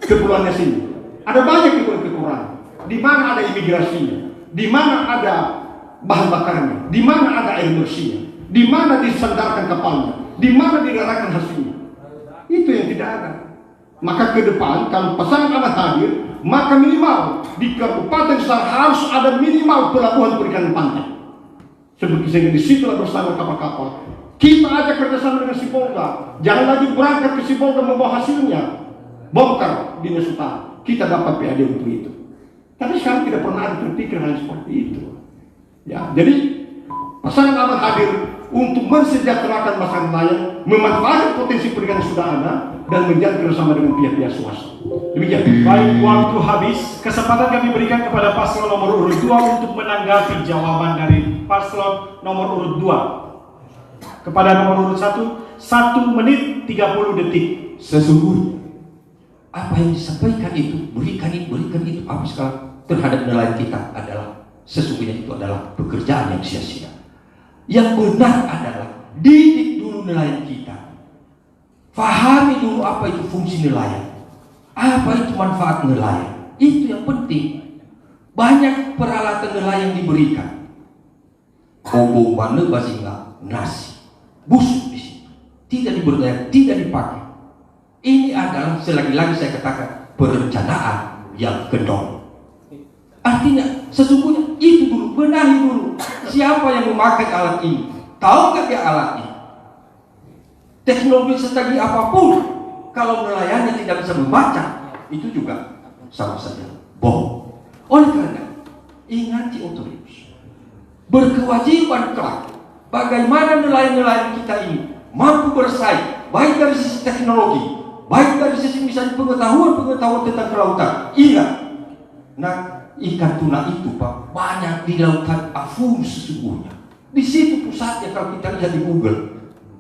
kepulauan sini. Ada banyak kekurangan. Di mana ada imigrasinya, di mana ada bahan bakarnya, di mana ada air bersihnya, di mana disandarkan kapalnya, di mana didarahkan hasilnya. Itu yang tidak ada. Maka ke depan kalau pasangan aman hadir, maka minimal di Kabupaten Sar harus ada minimal pelabuhan perikanan pantai. Seperti sehingga di situlah bersama kapal-kapal. Kita ajak kerjasama dengan Sipolda. Jangan lagi berangkat ke Sipolda membawa hasilnya, bongkar di Utara. Kita dapat PAD untuk itu. Tapi sekarang tidak pernah ada terpikir hal seperti itu. Ya, jadi pasangan aman hadir untuk mensejahterakan masyarakat nelayan, memanfaatkan potensi perikanan yang sudah ada, dan menjalin kerjasama dengan pihak-pihak swasta. Demikian. Baik, waktu habis. Kesempatan kami berikan kepada paslon nomor urut 2 untuk menanggapi jawaban dari paslon nomor urut 2. Kepada nomor urut 1 menit 30 detik. Sesungguhnya apa yang disampaikan itu, berikan itu apa sekarang terhadap nelayan kita adalah sesungguhnya itu adalah pekerjaan yang sia-sia. Yang benar adalah didik dulu nelayan kita, fahami dulu apa itu fungsi nelayan, apa itu manfaat nelayan. Itu yang penting. Banyak peralatan nelayan diberikan, obong mana basinga nasi busuk di situ, tidak diberdaya, tidak dipakai. Ini adalah selagi-lagi saya katakan perencanaan yang kendor. Artinya sesungguhnya itu dulu, benahi dulu siapa yang memakai alat ini, tahu nggak dia alat ini. Teknologi setagi apapun, kalau nelayannya tidak bisa membaca, itu juga sama saja bohong. Oleh karena ingati otoritas, berkewajiban kelak bagaimana nelayan-nelayan kita ini mampu bersaing, baik dari sisi teknologi, baik dari sisi misalnya pengetahuan tentang kelautan. Ingat, nah ikan tuna itu Pak banyak di lautan Afun sesungguhnya. Di situ pusatnya kalau kita lihat di Google,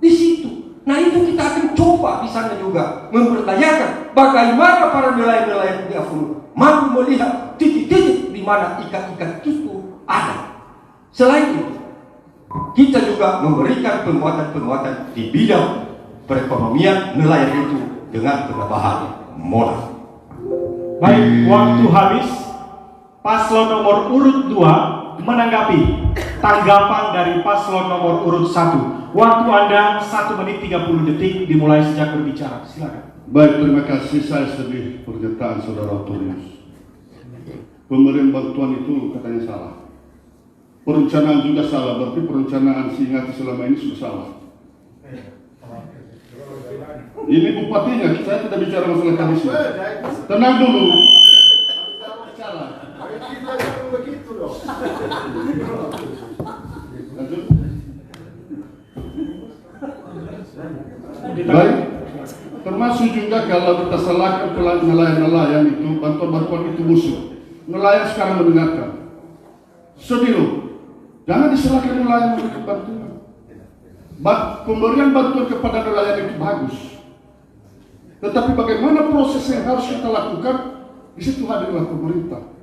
di situ. Nah itu kita akan coba di sana juga memberdayakan bagaimana para nelayan-nelayan di Afun mampu melihat titik-titik di mana ikan-ikan itu ada. Selain itu, kita juga memberikan penguatan-penguatan di bidang perekonomian nelayan itu dengan penambahan modal. Baik, waktu habis. Paslon nomor urut 2 menanggapi tanggapan dari paslon nomor urut 1. Waktu Anda 1 menit 30 detik dimulai sejak berbicara. Silakan. Baik, terima kasih. Saya sedih pernyataan saudara Otorius. Pemberian bantuan itu katanya salah. Perencanaan juga salah, berarti perencanaan Singati selama ini sudah salah. Ini bupatinya, saya tidak bicara masalah kami sini. Tenang dulu. Baik, termasuk juga kalau kita salahkan nelayan-nelayan itu, bantuan-bantuan itu musuh. Nelayan sekarang mendengarkan. Sedih loh, jangan disalahkan nelayan memberikan bantuan. Pemberian bantuan kepada nelayan itu bagus. Tetapi bagaimana proses yang harus kita lakukan, di situ hadirlah pemerintah.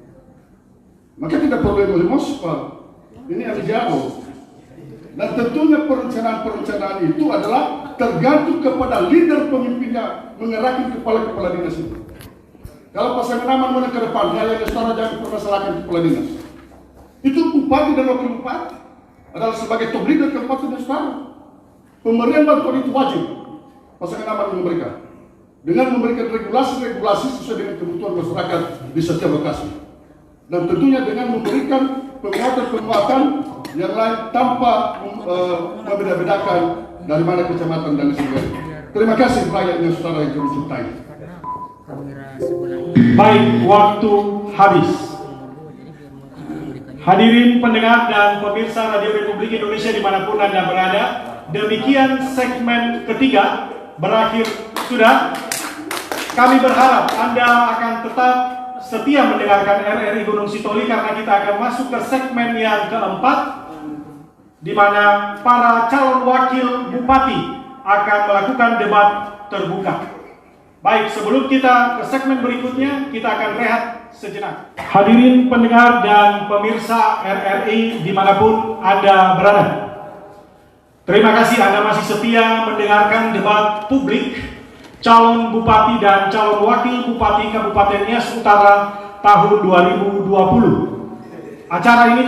Maka tidak perlu emosi Pak. Ini yang jauh. Dan tentunya perencanaan itu adalah tergantung kepada leader pemimpinnya mengerahkan kepala-kepala dinas itu. Kalau pasangan aman mana ke depan, yang setara jangan permasalahkan kepala dinas. Itu bupati dan wakil bupati adalah sebagai top leader kabupaten dan saudara. Pemberian bantuan itu wajib pasangan aman memberikan dengan memberikan regulasi-regulasi sesuai dengan kebutuhan masyarakat di setiap lokasi, dan tentunya dengan memberikan penguatan-penguatan yang lain tanpa membeda-bedakan dari mana kecamatan dan sebagainya. Terima kasih rakyatnya saudara yang kami cintai. Baik, waktu habis. Hadirin pendengar dan pemirsa Radio Republik Indonesia dimanapun Anda berada, demikian segmen ketiga berakhir sudah. Kami berharap Anda akan tetap setia mendengarkan RRI Gunung Sitoli karena kita akan masuk ke segmen yang keempat, di mana para calon wakil bupati akan melakukan debat terbuka. Baik, sebelum kita ke segmen berikutnya, kita akan rehat sejenak. Hadirin pendengar dan pemirsa RRI dimanapun Anda berada, terima kasih Anda masih setia mendengarkan debat publik calon bupati dan calon wakil bupati Kabupaten Nias Utara tahun 2020. Acara ini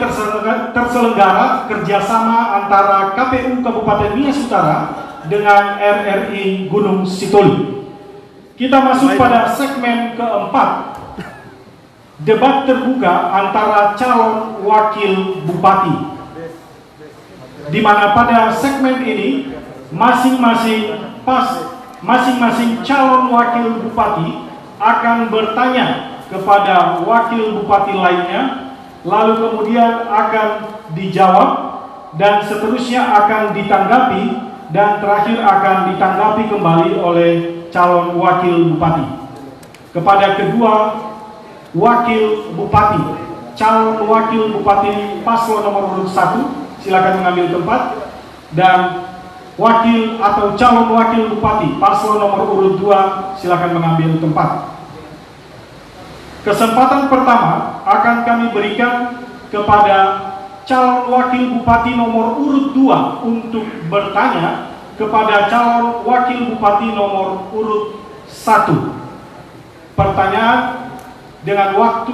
terselenggara kerjasama antara KPU Kabupaten Nias Utara dengan RRI Gunung Sitoli. Kita masuk pada segmen keempat, debat terbuka antara calon wakil bupati, di mana pada segmen ini masing-masing calon wakil bupati akan bertanya kepada wakil bupati lainnya, lalu kemudian akan dijawab, dan seterusnya akan ditanggapi, dan terakhir akan ditanggapi kembali oleh calon wakil bupati. Kepada kedua wakil bupati, calon wakil bupati paslon nomor urut 1, silakan mengambil tempat, dan wakil atau calon wakil bupati paslon nomor urut 2 silakan mengambil tempat. Kesempatan pertama akan kami berikan kepada calon wakil bupati nomor urut 2 untuk bertanya kepada calon wakil bupati nomor urut 1. Pertanyaan dengan waktu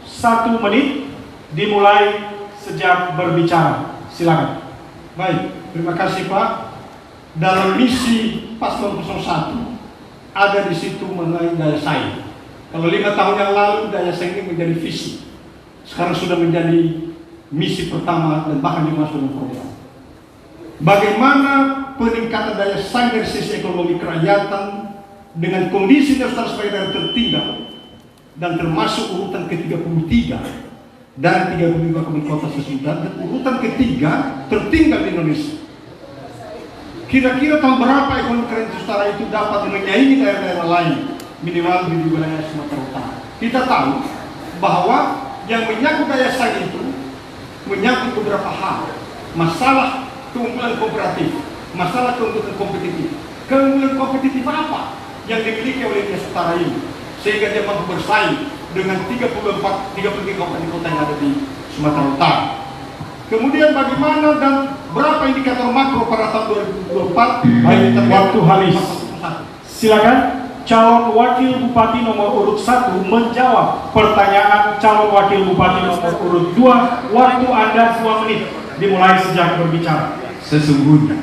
1 menit dimulai sejak berbicara. Silakan. Baik, terima kasih Pak. Dalam misi Paslon 01 ada di situ mengenai daya saing. Kalau 5 tahun yang lalu daya saing ini menjadi visi, sekarang sudah menjadi misi pertama dan bahkan dimasuk dalam program. Bagaimana peningkatan daya saing dari sisi ekonomi kerakyatan dengan kondisi dasar sebagai daerah tertinggal dan termasuk urutan ke-33 dari 35 kabupaten kota sesudah, dan urutan ketiga tertinggal di Indonesia. Kira-kira tahun berapa ekonomi kerakyatan setara itu dapat menyaingi daerah-daerah lain, minimal di wilayah Sumatera Utara. Kita tahu bahwa yang menyangkut daya saing itu menyangkut beberapa hal, masalah keunggulan kooperatif, masalah keunggulan kompetitif. Keunggulan kompetitif apa yang dimiliki oleh Nias Utara ini sehingga dia mampu bersaing dengan 33 kabupaten kota yang ada di Sumatera Utara. Kemudian bagaimana dan berapa indikator makro pada tahun 2024? Baik, waktu habis. Silakan calon wakil bupati nomor urut 1 menjawab pertanyaan calon wakil bupati nomor urut 2. Waktu Anda 2 menit dimulai sejak berbicara. Sesungguhnya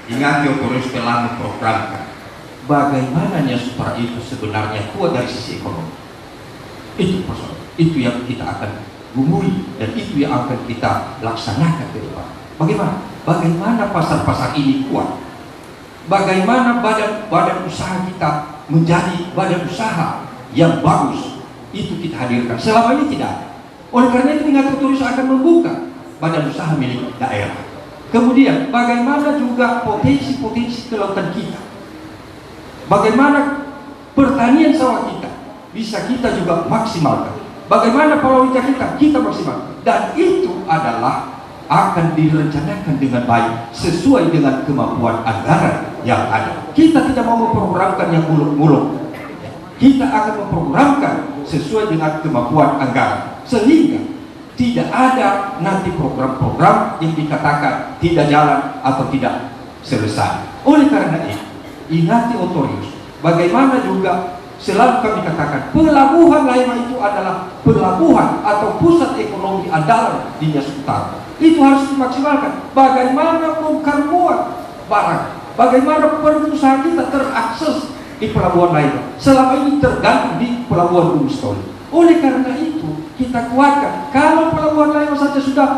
ingat terus telah memprogramkan bagaimana Nias Utara itu sebenarnya kuat dari sisi ekonomi. Itu persoalan, itu yang kita akan gumuli dan itu yang akan kita laksanakan ke depan. Bagaimana pasar-pasar ini kuat? Bagaimana badan usaha kita menjadi badan usaha yang bagus? Itu kita hadirkan. Selama ini tidak ada. Oleh karena itu Ingat Terus akan membuka badan usaha milik daerah. Kemudian bagaimana juga potensi-potensi kelautan kita? Bagaimana pertanian sawah kita bisa kita juga maksimalkan? Bagaimana palawija kita maksimalkan? Dan itu adalah akan direncanakan dengan baik sesuai dengan kemampuan anggaran yang ada. Kita tidak mau memprogramkan yang muluk-muluk. Kita akan memprogramkan sesuai dengan kemampuan anggaran sehingga tidak ada nanti program-program yang dikatakan tidak jalan atau tidak selesai. Oleh karena itu, ingati otorius, bagaimana juga selalu kami katakan, pelabuhan Laima itu adalah pelabuhan atau pusat ekonomi andalan di Nias Utara. Itu harus dimaksimalkan. Bagaimana bongkar muat barang, bagaimana perusahaan kita terakses di pelabuhan Laima. Selama ini tergantung di pelabuhan Umstoli. Oleh karena itu, kita kuatkan. Kalau pelabuhan Laima saja sudah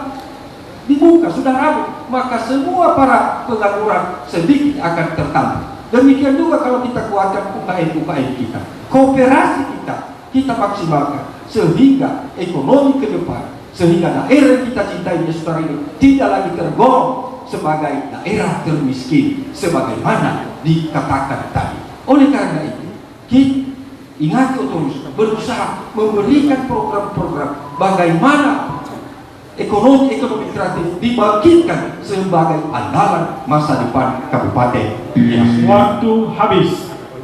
dibuka, sudah rampung, maka semua para pengangguran sedikit akan tertampung. Demikian juga kalau kita kuatkan UKM-UKM kita, kooperasi kita maksimalkan sehingga ekonomi ke depan, sehingga daerah yang kita cintai di Saudara ini tidak lagi tergolong sebagai daerah termiskin sebagaimana dikatakan tadi. Oleh karena itu, kita ingat terus berusaha memberikan program-program bagaimana ekonomi kreatif dibangkitkan sebagai andalan masa depan Kabupaten Nias. Waktu habis.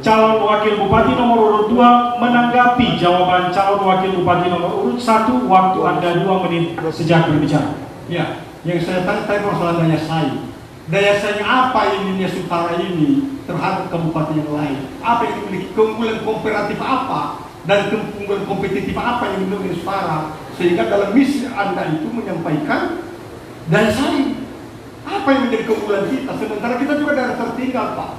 Calon Wakil Bupati nomor urut 2 menanggapi jawaban calon Wakil Bupati nomor urut 1. Waktu Anda 2 menit sejak berbicara. Ya, yang saya tanya persoalan daya saing. Daya saing apa ini Nias Utara ini terhadap kabupaten yang lain? Apa yang memiliki keunggulan komparatif apa dan keunggulan kompetitif apa yang dimiliki Nias Utara? Sehingga dalam misi Anda itu menyampaikan daya saing. Apa yang menjadi keunggulan kita? Sementara kita juga daerah tertinggal, Pak.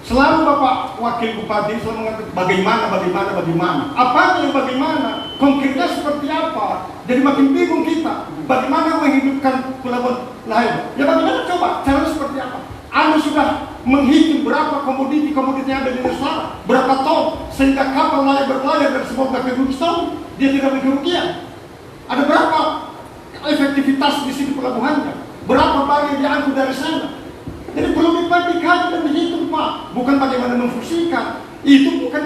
Selalu Bapak Wakil Bupati selalu mengatakan bagaimana. Apa yang bagaimana? Konkretnya seperti apa? Jadi makin bingung kita. Bagaimana menghidupkan pelabuhan lain? Ya bagaimana coba? Cara seperti apa? Anda sudah menghitung berapa komoditi yang ada di Nusantara, berapa ton, sehingga kapal layak berlayar dari sebuah ke Gunung dia tidak mengerugikan. Ada berapa efektivitas di sini pelabuhannya? Berapa barang yang diangkut dari sana? Jadi perlu dikaji dan dihitung, Pak. Bukan bagaimana memfungsikan. Itu bukan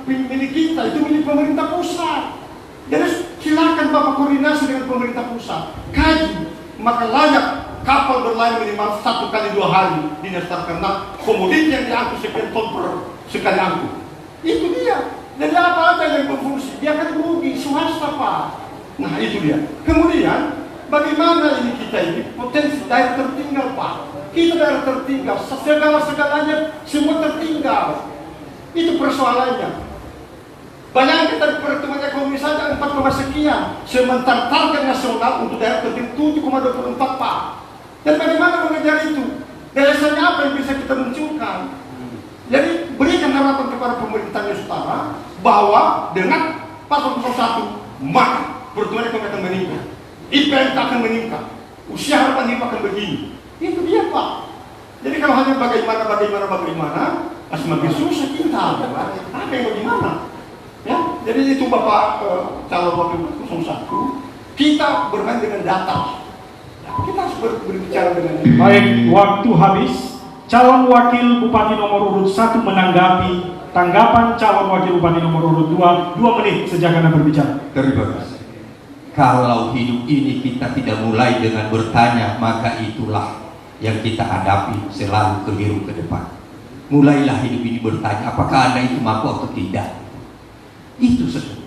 milik kita, itu milik pemerintah pusat. Jadi silakan Bapak koordinasi dengan pemerintah pusat. Kaji, maka layak kapal berlayar minimal 1 kali 2 hari di Nias Utara karena komoditi yang diangkut sekian ton per sekali angkut. Itu dia. Jadi apa aja yang berfungsi, dia akan rugi swasta, Pak. Nah itu dia. Kemudian bagaimana ini kita ini potensi daerah tertinggal, Pak. Kita daerah tertinggal, segala-segalanya semua tertinggal. Itu persoalannya. Bayangkan dari pertemuan ekonomi saja 4, sekian. Sementara target nasional untuk daerah tertinggal 7,24, Pak. Dan bagaimana mengejar itu? Daya saing apa yang bisa kita munculkan? Jadi berikan harapan kepada pemerintah Nias Utara bahwa dengan pasal 01 maka pertumbuhan ekonomi akan meningkat, IPM akan meningkat, usia harapan hidup akan begini. Itu dia, Pak. Jadi kalau hanya bagaimana, semakin susah kita. Apa yang bagaimana? Ya, jadi itu Bapak calon wakil 01. Kita bermain dengan data. Ya, kita harus berbicara dengan ini. Baik, waktu habis. Calon Wakil Bupati nomor urut 1 menanggapi tanggapan calon Wakil Bupati nomor urut 2. 2 menit sejak Anda berbicara. Terima kasih. Kalau hidup ini kita tidak mulai dengan bertanya, maka itulah yang kita hadapi selalu keliru ke depan. Mulailah hidup ini bertanya, apakah Anda itu mampu atau tidak. Itu sesuatu.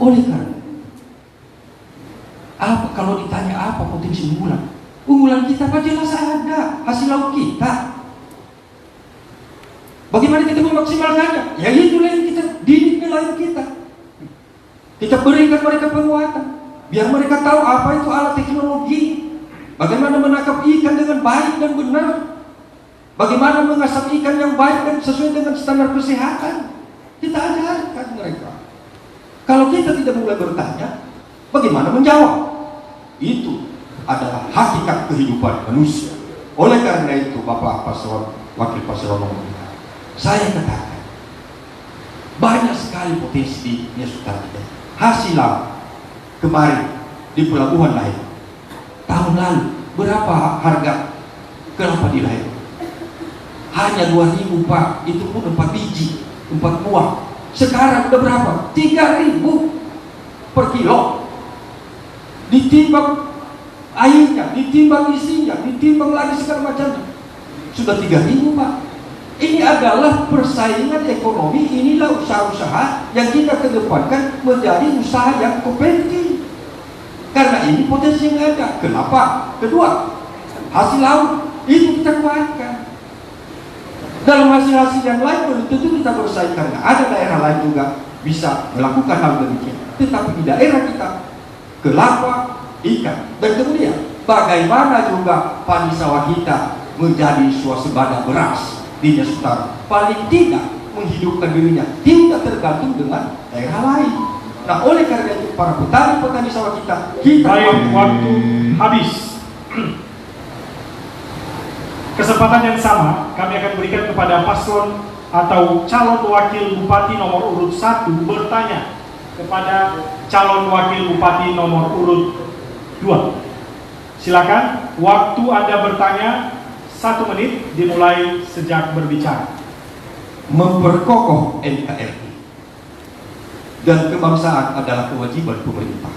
Oleh karena apa kalau ditanya apa potensi unggulan? Unggulan kita apa jelas ada, hasil laut kita. Bagaimana kita memaksimalkannya? Ya itulah yang kita didik nelayan kita. Kita berikan mereka penguatan, biar mereka tahu apa itu alat teknologi. Bagaimana menangkap ikan dengan baik dan benar. Bagaimana mengasap ikan yang baik dan sesuai dengan standar kesehatan. Kita ajarkan mereka. Kalau kita tidak mulai bertanya, bagaimana menjawab? Itu adalah hakikat kehidupan manusia. Oleh karena itu, Bapak Paslon, Wakil Paslon nomor 3, saya katakan banyak sekali potensi di Nias Utara. Hasil laut kemarin di pelabuhan lain tahun lalu berapa harga kelapa di lain? Hanya 2.000, Pak. Itu pun 4 biji, 4 buah. Sekarang udah berapa? 3.000 per kilo. Ditimbang airnya, ditimbang isinya, ditimbang lagi segala macamnya. Sudah 3.000, Pak. Ini adalah persaingan ekonomi, inilah usaha-usaha yang kita kedepankan menjadi usaha yang kompetitif. Karena ini potensi yang ada. Kenapa? Kedua, hasil laut itu kita kuatkan. dalam hasil-hasil yang lain belum tentu kita bersaing, karena ada daerah lain juga bisa melakukan hal demikian. Tetapi di daerah kita kelapa, ikan, dan kemudian bagaimana juga padi sawah kita menjadi swasembada beras di Nias Utara, paling tidak menghidupkan dirinya, tidak tergantung dengan daerah lain. Nah, oleh karena itu para petani sawah kita Baik, waktu habis. Kesempatan yang sama kami akan berikan kepada paslon atau calon wakil bupati nomor urut 1 bertanya kepada calon wakil bupati nomor urut 2. Silakan, waktu Anda bertanya 1 menit dimulai sejak berbicara. Memperkokoh NKRI dan kebangsaan adalah kewajiban pemerintah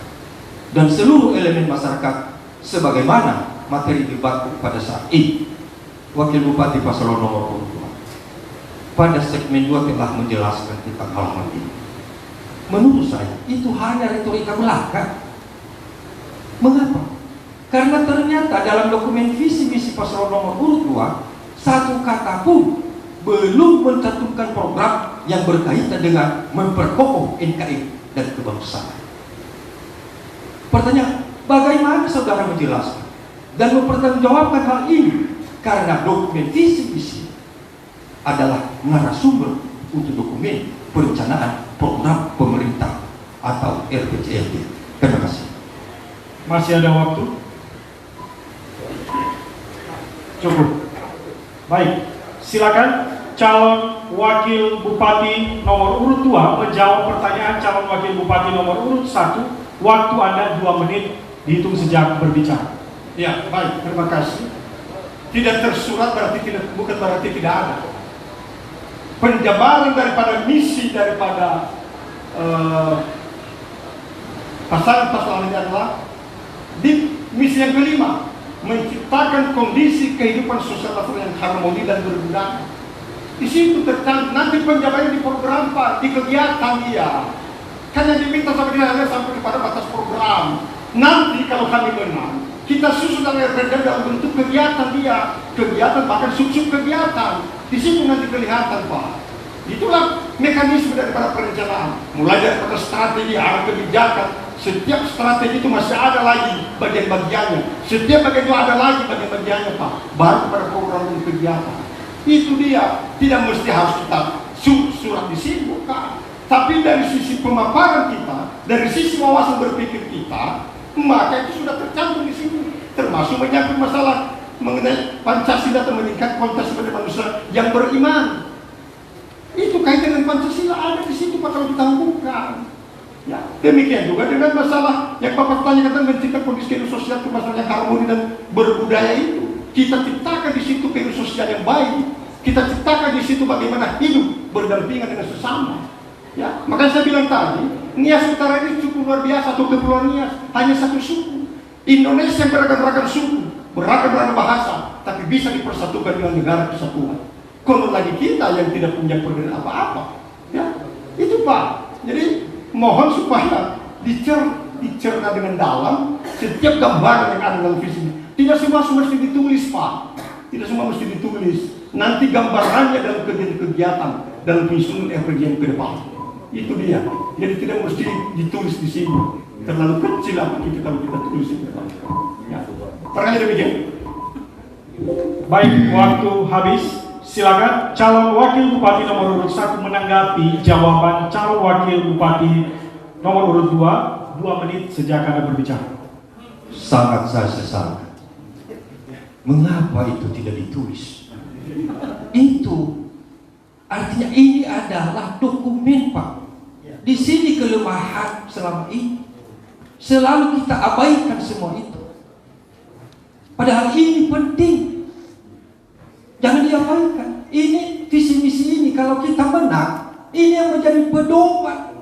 dan seluruh elemen masyarakat sebagaimana materi debat pada saat ini. Wakil Bupati Paslon nomor 2 pada segmen 2 telah menjelaskan tentang hal ini. Menurut saya itu hanya retorika belaka. Mengapa? Karena ternyata dalam dokumen visi misi Paslon nomor urut 2 satu kata pun belum mencantumkan program yang berkaitan dengan memperkokoh NKRI dan kebangsaan. Pertanyaan, bagaimana saudara menjelaskan dan mempertanggungjawabkan hal ini? Karena dokumen visi misi adalah narasumber untuk dokumen perencanaan program pemerintah atau RPJMD. Terima kasih. Masih ada waktu? Cukup. Baik, silakan calon wakil bupati nomor urut 2 menjawab pertanyaan calon wakil bupati nomor urut 1. Waktu Anda 2 menit dihitung sejak berbicara. Ya, baik, terima kasih. Tidak tersurat bukan berarti tidak ada. Penjabaran daripada misi daripada pasangan ini adalah di misi yang kelima, menciptakan kondisi kehidupan sosial yang harmoni dan berguna. Di situ tercantum nanti penjabarannya di program Pak, di kegiatan dia. Hanya diminta sampai kepada batas program. Nanti kalau kami menang, kita susun dalam RPJMD dalam bentuk kegiatan dia, kegiatan bahkan sub-sub kegiatan. Di situ nanti kelihatan Pak. Itulah mekanisme daripada perencanaan. Mulai daripada strategi, arah kebijakan. Setiap strategi itu masih ada lagi bagian-bagiannya. Setiap bagian itu ada lagi bagian-bagiannya Pak. Baru pada program dan kegiatan. Itu dia. Tidak mesti harus kita surat di sini, bukan. Tapi dari sisi pemaparan kita, dari sisi wawasan berpikir kita, maka itu sudah tercantum di sini. Termasuk menyangkut masalah mengenai Pancasila atau meningkat kualitas sebagai manusia yang beriman. Itu kaitan dengan Pancasila ada di situ Pak kalau kita hubungkan. Ya, demikian juga dengan masalah yang Bapak tanya tentang menciptakan kondisi kehidupan sosial itu masalah yang harmoni dan berbudaya itu. Kita ciptakan di situ kehidupan sosial yang baik. Kita ciptakan di situ bagaimana hidup berdampingan dengan sesama. Ya, makanya saya bilang tadi, Nias Utara ini cukup luar biasa. Atau kepulauan Nias hanya satu suku. Indonesia beragam-ragam suku, beragam-ragam bahasa, tapi bisa dipersatukan dengan negara kesatuan. Kalau lagi kita yang tidak punya perbedaan apa-apa, ya itu Pak. Jadi mohon supaya dicerna dengan dalam setiap gambaran yang ada dalam visi. Tidak semua mesti ditulis Pak. Tidak semua mesti ditulis. Nanti gambarannya dalam kegiatan dalam penyusunan RPJM ke depan. Itu dia. Jadi tidak mesti ditulis di sini. Terlalu kecil apa kita kalau kita tulis di depan. Ya. Perkara demikian. Baik, waktu habis. Silakan calon wakil bupati nomor urut 1 menanggapi jawaban calon wakil bupati nomor urut 2. 2 menit sejak Anda berbicara. Sangat saya sesalkan. Mengapa itu tidak ditulis? Itu artinya ini adalah dokumen Pak. Di sini kelemahan selama ini. Selalu kita abaikan semua itu. Padahal ini penting. Jangan diabaikan. Ini visi misi ini kalau kita menang, ini yang menjadi pedoman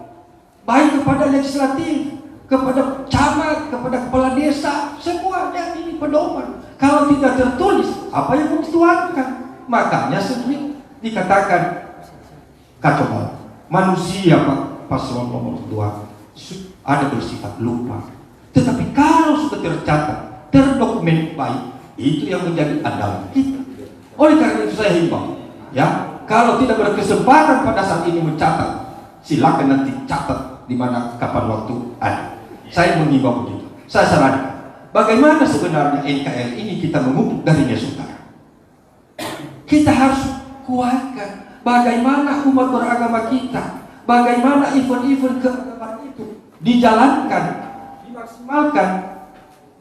baik kepada legislatif, kepada camat, kepada kepala desa, semuanya ini pedoman. Kalau tidak tertulis, apa yang mau dituangkan? Makanya sering dikatakan kacau balau. Manusia Pak, paslon nomor 2 ada bersifat lupa. Tetapi kalau sudah tercatat, terdokumen baik, itu yang menjadi andalan kita. Oleh karena itu saya himbau Ya, kalau tidak berkesempatan pada saat ini mencatat, silakan nanti catat di mana kapan waktu ada. Saya mengimbau begitu. Saya sarankan, bagaimana sebenarnya NKRI ini kita memupuk dari Nias Utara? Kita harus kuatkan bagaimana umat beragama kita, bagaimana event-event keagamaan itu dijalankan, dimaksimalkan.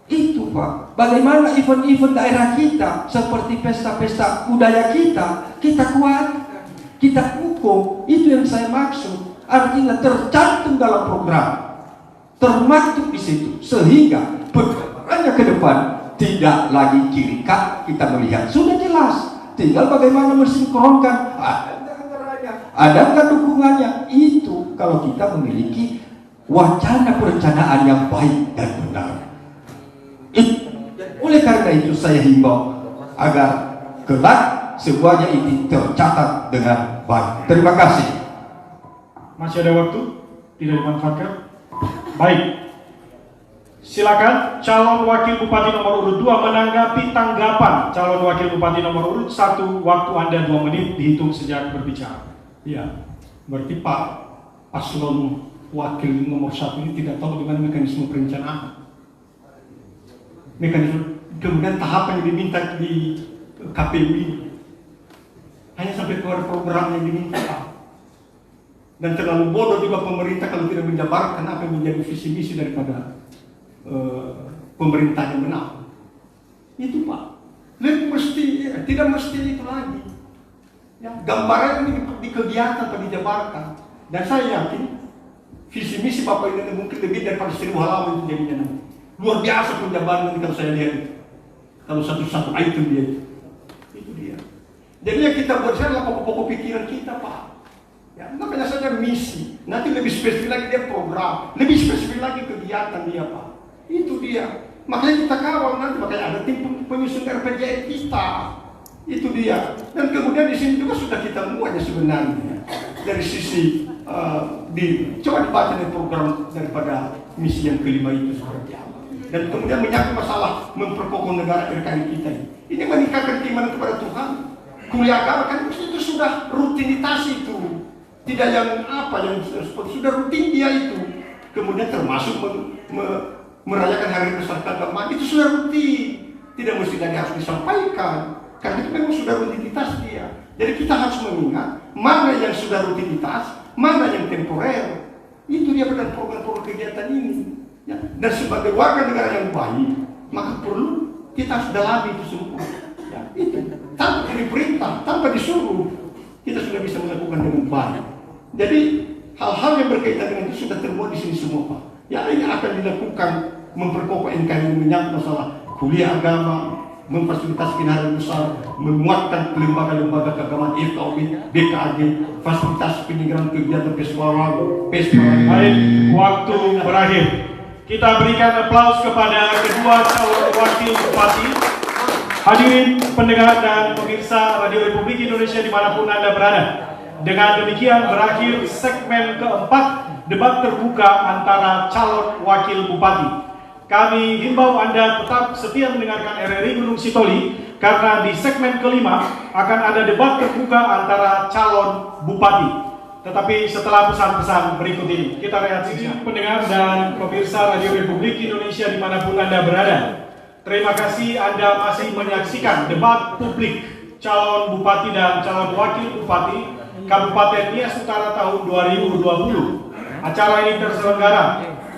Itu Pak, bagaimana event-event daerah kita seperti pesta-pesta budaya kita kuatkan, kita dukung. Itu yang saya maksud. Artinya tercantum dalam program, termaktub di situ, sehingga penerapannya ke depan tidak lagi kiri kanan kita melihat, sudah jelas. Tinggal bagaimana mensinkronkan, ada anggarannya, adakah dukungannya. Itu kalau kita memiliki wacana perencanaan yang baik dan benar. Oleh karena itu saya himbau agar kelak semuanya ini tercatat dengan baik. Terima kasih. Masih ada waktu? Tidak dimanfaatkan? Baik. Silakan calon wakil bupati nomor urut 2 menanggapi tanggapan calon wakil bupati nomor urut 1. Waktu Anda 2 menit dihitung sejak berbicara. Ya, berarti Pak paslon wakil nomor 1 ini tidak tahu dengan mekanisme perencanaan. Mekanisme kemudian tahapan yang diminta di KPU ini hanya sampai keluar program yang diminta Pak. Dan terlalu bodoh juga pemerintah kalau tidak menjabarkan apa yang menjadi visi misi daripada pemerintah yang benar. Itu Pak. Tidak mesti itu lagi. Ya, gambaran ini di kegiatan atau dijabarkan. Dan saya yakin visi misi Bapak ini mungkin lebih daripada 1000 halaman itu jadinya nanti. Luar biasa penjabaran ini kalau saya lihat itu. Kalau satu-satu item dia itu dia. Jadi yang kita buat adalah pokok-pokok pikiran kita Pak. Ya, makanya saja misi. Nanti lebih spesifik lagi dia program, lebih spesifik lagi kegiatan dia Pak. Itu dia. Makanya kita kawal nanti, makanya ada tim penyusun RPJM kita. Itu dia. Dan kemudian di sini juga sudah kita muatnya sebenarnya dari sisi coba dibaca dari program daripada misi yang kelima itu seperti apa. Dan kemudian menyangkut masalah memperkokoh negara RKI kita ini. Ini meningkatkan keimanan kepada Tuhan. Kuliah agama kan itu sudah rutinitas itu. Tidak yang apa yang sudah rutin dia itu. Kemudian termasuk merayakan hari besar keagamaan itu sudah rutin. Tidak mesti lagi harus disampaikan. Karena itu memang sudah rutinitas dia. Jadi kita harus mengingat mana yang sudah rutinitas, mana yang temporer. Itu dia pada program-program kegiatan ini. Ya. Dan sebagai warga negara yang baik, maka perlu kita harus dalami itu semua. Ya, itu tanpa diperintah, tanpa disuruh, kita sudah bisa melakukan dengan baik. Jadi hal-hal yang berkaitan dengan itu sudah termuat di sini semua Pak. Ya ini akan dilakukan memperkokoh NKRI menyangkut masalah kuliah agama, memfasilitasi hari besar, menguatkan lembaga-lembaga keagamaan FKUB, BKAG, fasilitas penyelenggaraan kegiatan festival. Baik, waktu berakhir. Kita berikan aplaus kepada kedua calon wakil bupati. Hadirin pendengar dan pemirsa Radio Republik Indonesia dimanapun Anda berada. Dengan demikian berakhir segmen keempat debat terbuka antara calon wakil bupati. Kami himbau Anda tetap setia mendengarkan RRI Gunung Sitoli karena di segmen kelima akan ada debat terbuka antara calon bupati. Tetapi setelah pesan-pesan berikut ini, kita rehat sejenak. Pendengar dan pemirsa Radio Republik Indonesia dimanapun Anda berada, terima kasih Anda masih menyaksikan debat publik calon bupati dan calon wakil bupati Kabupaten Nias Utara tahun 2020. Acara ini terselenggara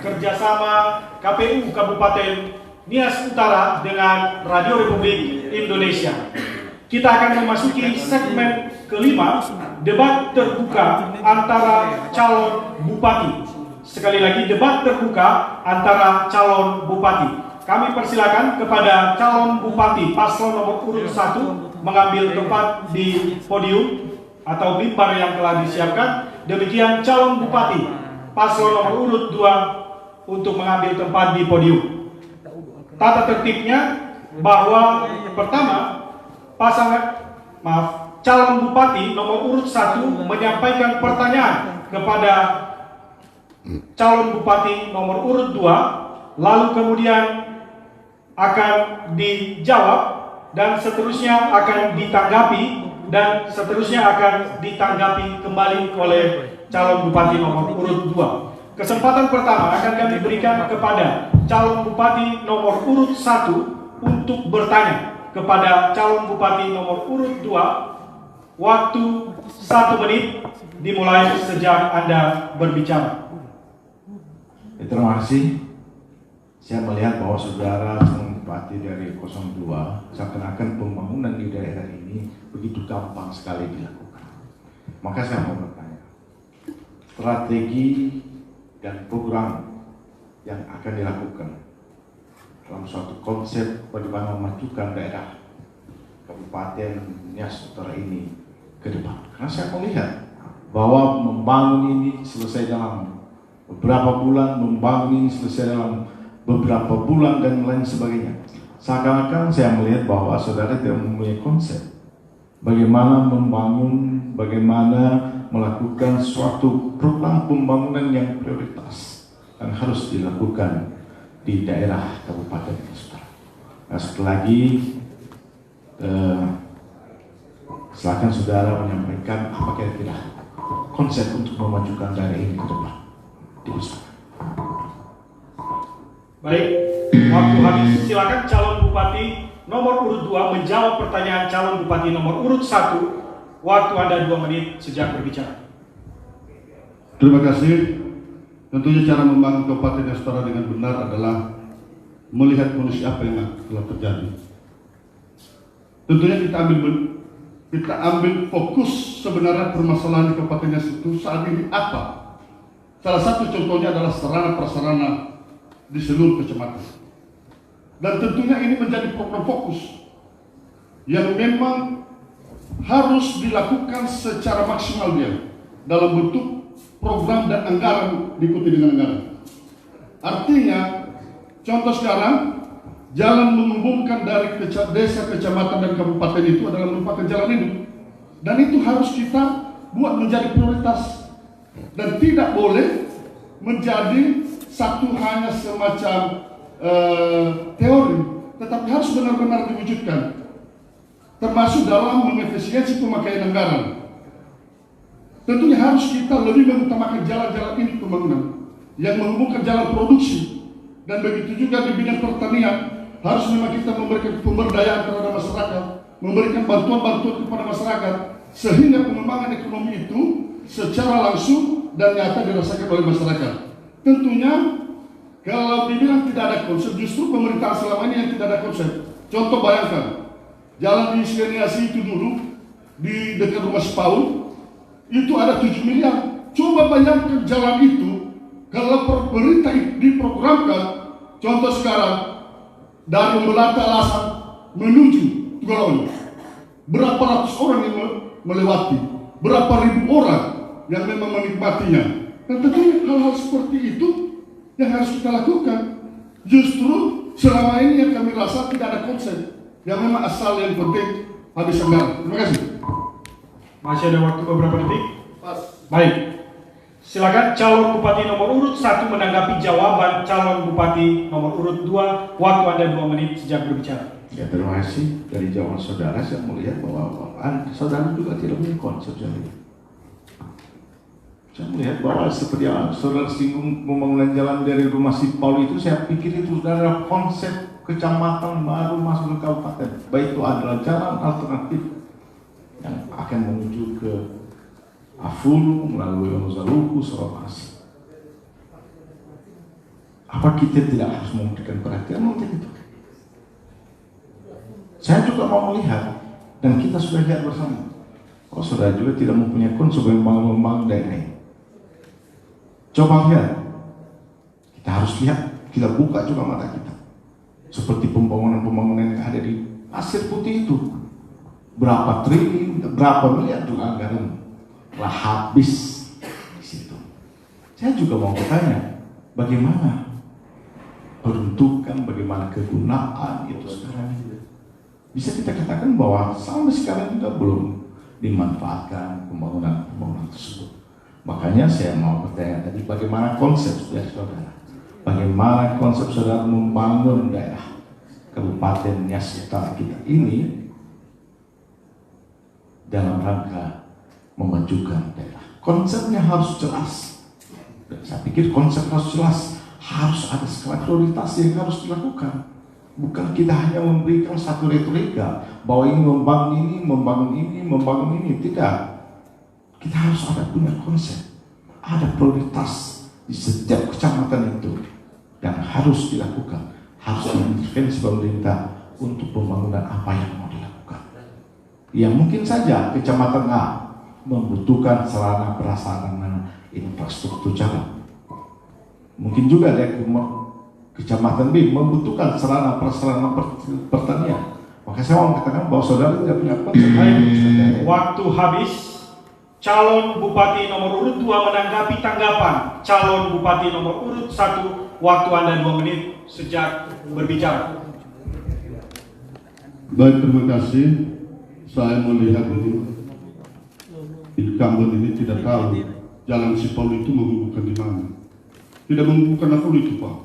kerjasama KPU Kabupaten Nias Utara dengan Radio Republik Indonesia. Kita akan memasuki segmen kelima, debat terbuka antara calon bupati. Sekali lagi, debat terbuka antara calon bupati. Kami persilakan kepada calon bupati paslon nomor urut 1 mengambil tempat di podium atau mimbar yang telah disiapkan. Demikian calon bupati paslon nomor urut 2 untuk mengambil tempat di podium. Tata tertibnya bahwa pertama calon bupati nomor urut 1 menyampaikan pertanyaan kepada calon bupati nomor urut 2, lalu kemudian akan dijawab dan seterusnya akan ditanggapi dan seterusnya akan ditanggapi kembali oleh calon bupati nomor urut 2. Kesempatan pertama akan kami berikan kepada calon bupati nomor urut 1 untuk bertanya kepada calon bupati nomor urut 2. Waktu 1 menit dimulai sejak Anda berbicara. Terima kasih. Saya melihat bahwa saudara calon bupati dari 02 seakan-akan pembangunan di daerah ini begitu gampang sekali dilakukan. Maka saya mau bertanya, strategi dan program yang akan dilakukan dalam suatu konsep bagaimana memajukan daerah Kabupaten Nias Utara ini ke depan. Karena saya melihat bahwa membangun ini selesai dalam beberapa bulan, membangun ini selesai dalam beberapa bulan dan lain sebagainya. Seakan-akan saya melihat bahwa saudara tidak mempunyai konsep bagaimana membangun, bagaimana melakukan suatu program pembangunan yang prioritas yang harus dilakukan di daerah Kabupaten Nias Utara. Nah, sekali lagi silakan saudara menyampaikan apa kira-kira konsep untuk memajukan daerah ini ke depan. Baik, waktu habis. Silakan calon bupati nomor urut 2 menjawab pertanyaan calon bupati nomor urut 1. Waktu Anda 2 menit sejak berbicara. Terima kasih. Tentunya cara membangun Kabupaten Nias Utara dengan benar adalah melihat kondisi apa yang telah terjadi. Tentunya kita ambil fokus sebenarnya permasalahan di Kabupaten Nias itu saat ini apa. Salah satu contohnya adalah sarana prasarana di seluruh kecamatan. Dan tentunya ini menjadi program fokus yang memang harus dilakukan secara maksimal dia dalam bentuk program dan anggaran diikuti dengan anggaran. Artinya, contoh sekarang jalan menghubungkan dari desa, kecamatan dan kabupaten itu adalah merupakan jalan hidup, dan itu harus kita buat menjadi prioritas dan tidak boleh menjadi satu hanya semacam teori, tetapi harus benar-benar diwujudkan, termasuk dalam mengefisiensi pemakaian anggaran. Tentunya harus kita lebih mengutamakan jalan-jalan ini pembangunan yang menghubungkan jalan produksi, dan begitu juga di bidang pertanian harus memang kita memberikan pemberdayaan terhadap masyarakat, memberikan bantuan-bantuan kepada masyarakat sehingga pengembangan ekonomi itu secara langsung dan nyata dirasakan oleh masyarakat. Tentunya kalau dibilang tidak ada konsep, justru pemerintah selama ini yang tidak ada konsep. Contoh, bayangkan jalan di Siliasi itu dulu di dekat rumah Sepaul itu ada 7 miliar. Coba bayangkan jalan itu kalau pemerintah diprogramkan, contoh sekarang dari Melata Alasan menuju Tugalon, berapa ratus orang yang melewati, berapa ribu orang yang memang menikmatinya. Dan tentunya hal-hal seperti itu yang harus kita lakukan. Justru selama ini yang kami rasa tidak ada konsep, yang memang asal yang penting habis anggaran. Terima kasih. Masih ada waktu beberapa detik. Pas. Baik, silakan calon bupati nomor urut 1 menanggapi jawaban calon bupati nomor urut 2. Waktu Anda 2 menit sejak berbicara. Ya, terima kasih. Dari jawaban saudara saya melihat bahwa saudara juga tidak punya konsep. Saya melihat bahwa seperti yang saudara singgung pembangunan jalan dari rumah si Paul itu, saya pikir itu adalah konsep kecamatan baru masuk ke kabupaten. Baik itu adalah jalan alternatif yang akan menuju ke Afulu melalui Wonosaluku, Sorobasi. Apa kita tidak harus memberikan perhatian untuk itu? Saya juga mau melihat, dan kita sudah lihat bersama, kalau saudara juga tidak mempunyai konsep membangun daerah ini. Coba lihat, kita harus lihat, kita buka juga mata kita. Seperti pembangunan-pembangunan yang ada di Pasir Putih itu, berapa triliun, berapa miliar juga anggaran telah habis di situ. Saya juga mau bertanya, bagaimana peruntukan, bagaimana kegunaan itu sekarang? Bisa kita katakan bahwa sampai sekarang juga belum dimanfaatkan pembangunan tersebut. Makanya saya mau bertanya tadi, bagaimana konsep saudara? Bagaimana konsep saudara membangun daerah Kabupaten Nias Utara kita ini dalam rangka memajukan daerah. Konsepnya harus jelas. Dan saya pikir konsep harus jelas, harus ada skala prioritas yang harus dilakukan. Bukan kita hanya memberikan satu retorika bahwa ini membangun ini, membangun ini, membangun ini. Tidak. Kita harus ada punya konsep, ada prioritas di setiap kecamatan itu yang harus dilakukan, harus diintervensi pemerintah untuk pembangunan apa yang mau dilakukan. Ya mungkin saja kecamatan A membutuhkan sarana prasarana infrastruktur jalan. Mungkin juga ada kecamatan B membutuhkan sarana prasarana pertanian. Maka saya mau katakan bahwa saudara tidak punya konsep. Waktu habis. Calon Bupati nomor urut 2 menanggapi tanggapan calon Bupati nomor urut 1. Waktu Anda 2 menit sejak berbicara. Baik, terima kasih. Saya melihat ini incumbent ini tidak tahu jalan Sipol itu menghubungkan di mana. Tidak menghubungkan apa itu, Pak.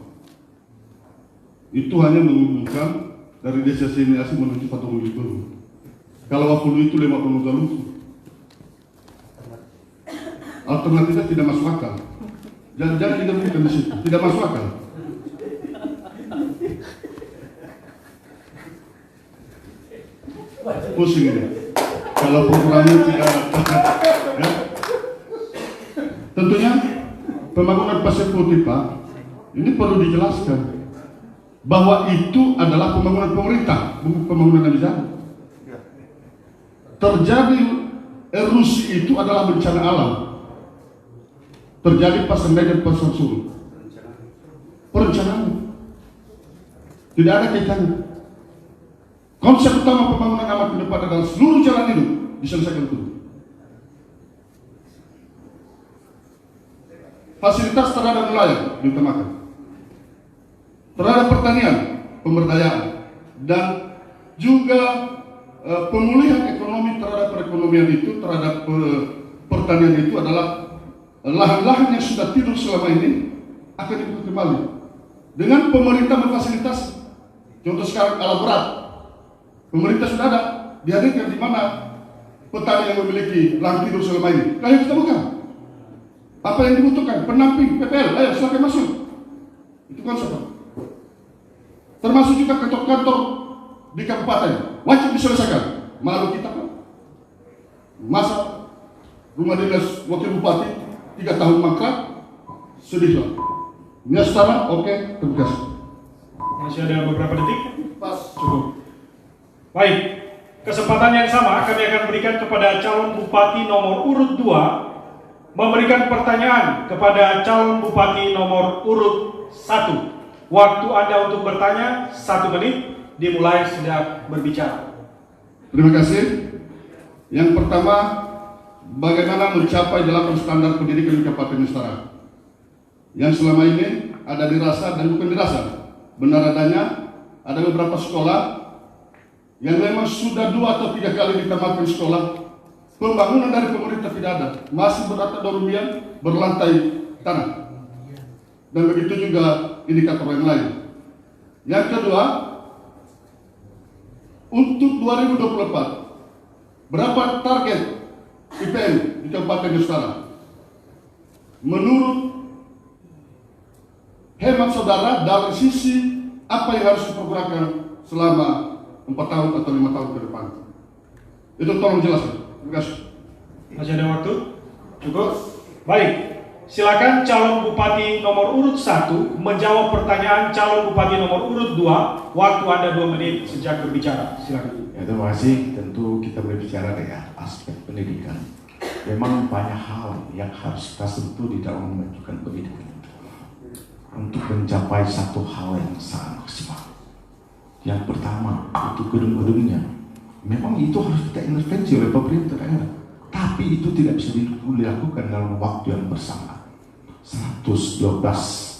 Itu hanya menghubungkan dari desa Siniasi menuju Patung Libur. Kalau Wapulu itu lewat Penugaluku. Alternatifnya tidak masuk akal. Jangan digabungkan di situ. Tidak masuk akal. Pusing ini. Kalau programnya tidak, ya. Tentunya pembangunan Pasir Putih, Pak, ini perlu dijelaskan bahwa itu adalah pembangunan pemerintah, bukan pembangunan negara. Terjadi erosi itu adalah bencana alam. Terjadi pasang dan pasang surut. Perencanaan. Tidak ada kaitannya. Konsep utama pembangunan amat ke depan adalah seluruh jalan itu diselesaikan dulu. Fasilitas terhadap nelayan diutamakan. Terhadap pertanian, pemberdayaan, dan juga pemulihan ekonomi terhadap perekonomian itu, terhadap pertanian itu adalah lahan-lahan yang sudah tidur selama ini akan dibuka kembali dengan pemerintah memfasilitasi. Contoh sekarang alat berat, pemerintah sudah ada dihadirkan di mana petani yang memiliki lahan tidur selama ini. Ayo kita buka. Apa yang dibutuhkan? Pendamping PPL, ayo silakan masuk. Itu konsep. Termasuk juga kantor-kantor di kabupaten wajib diselesaikan. Malu kita kan? Masa rumah dinas wakil bupati 3 tahun mangkrak, sedihlah. Ini setara, oke, terima kasih. Masih ada beberapa detik? Pas. Cukup. Baik, kesempatan yang sama kami akan berikan kepada calon Bupati nomor urut 2 memberikan pertanyaan kepada calon Bupati nomor urut 1. Waktu Anda untuk bertanya 1 menit dimulai sejak berbicara. Terima kasih. Yang pertama, bagaimana mencapai 8 standar pendidikan di Kabupaten Nusantara yang selama ini ada dirasa dan bukan dirasa. Benar adanya ada beberapa sekolah yang memang sudah 2 atau 3 kali ditamatkan sekolah. Pembangunan dari pemerintah tidak ada, masih berata dorumian, berlantai tanah. Dan begitu juga indikator yang lain. Yang kedua, untuk 2024 berapa target IPN di Kabupaten Nusantara? Menurut hemat saudara dari sisi apa yang harus dipergunakan selama 4 tahun atau 5 tahun ke depan? Itu tolong jelaskan. Terima kasih. Masih ada waktu? Cukup? Baik, silakan calon Bupati nomor urut 1 menjawab pertanyaan calon Bupati nomor urut 2. Waktu Anda 2 menit sejak berbicara. Silakan. Ya, terima kasih. Tentu kita berbicara ya aspek pendidikan. Memang banyak hal yang harus kita sentuh di dalam memajukan pendidikan untuk mencapai satu hal yang sangat maksimal. Yang pertama itu gedung-gedungnya. Memang itu harus kita intervensi oleh pemerintah daerah, tapi itu tidak bisa dilakukan dalam waktu yang bersamaan. 112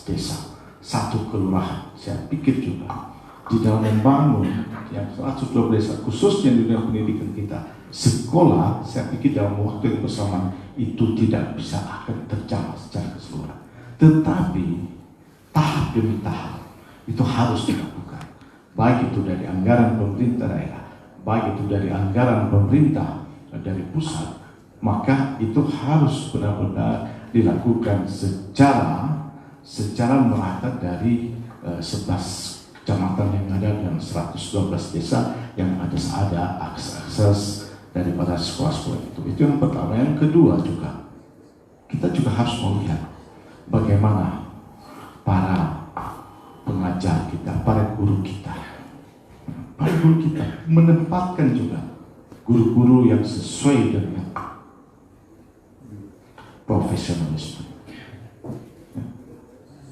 desa, 1 kelurahan. Saya pikir juga di dalam membangun yang 112 desa, khususnya di dalam pendidikan kita, sekolah, saya pikir dalam waktu yang bersamaan itu tidak bisa akan tercapai secara keseluruhan. Tetapi tahap demi tahap itu harus dilakukan, baik itu dari anggaran pemerintah daerah, baik itu dari anggaran pemerintah dari pusat, maka itu harus benar-benar dilakukan secara merata dari 11 kecamatan yang ada dan 112 desa yang ada akses daripada sekolah-sekolah itu. Itu yang pertama. Yang kedua juga, kita juga harus melihat bagaimana para pengajar kita, para guru kita menempatkan juga guru-guru yang sesuai dengan profesionalisme.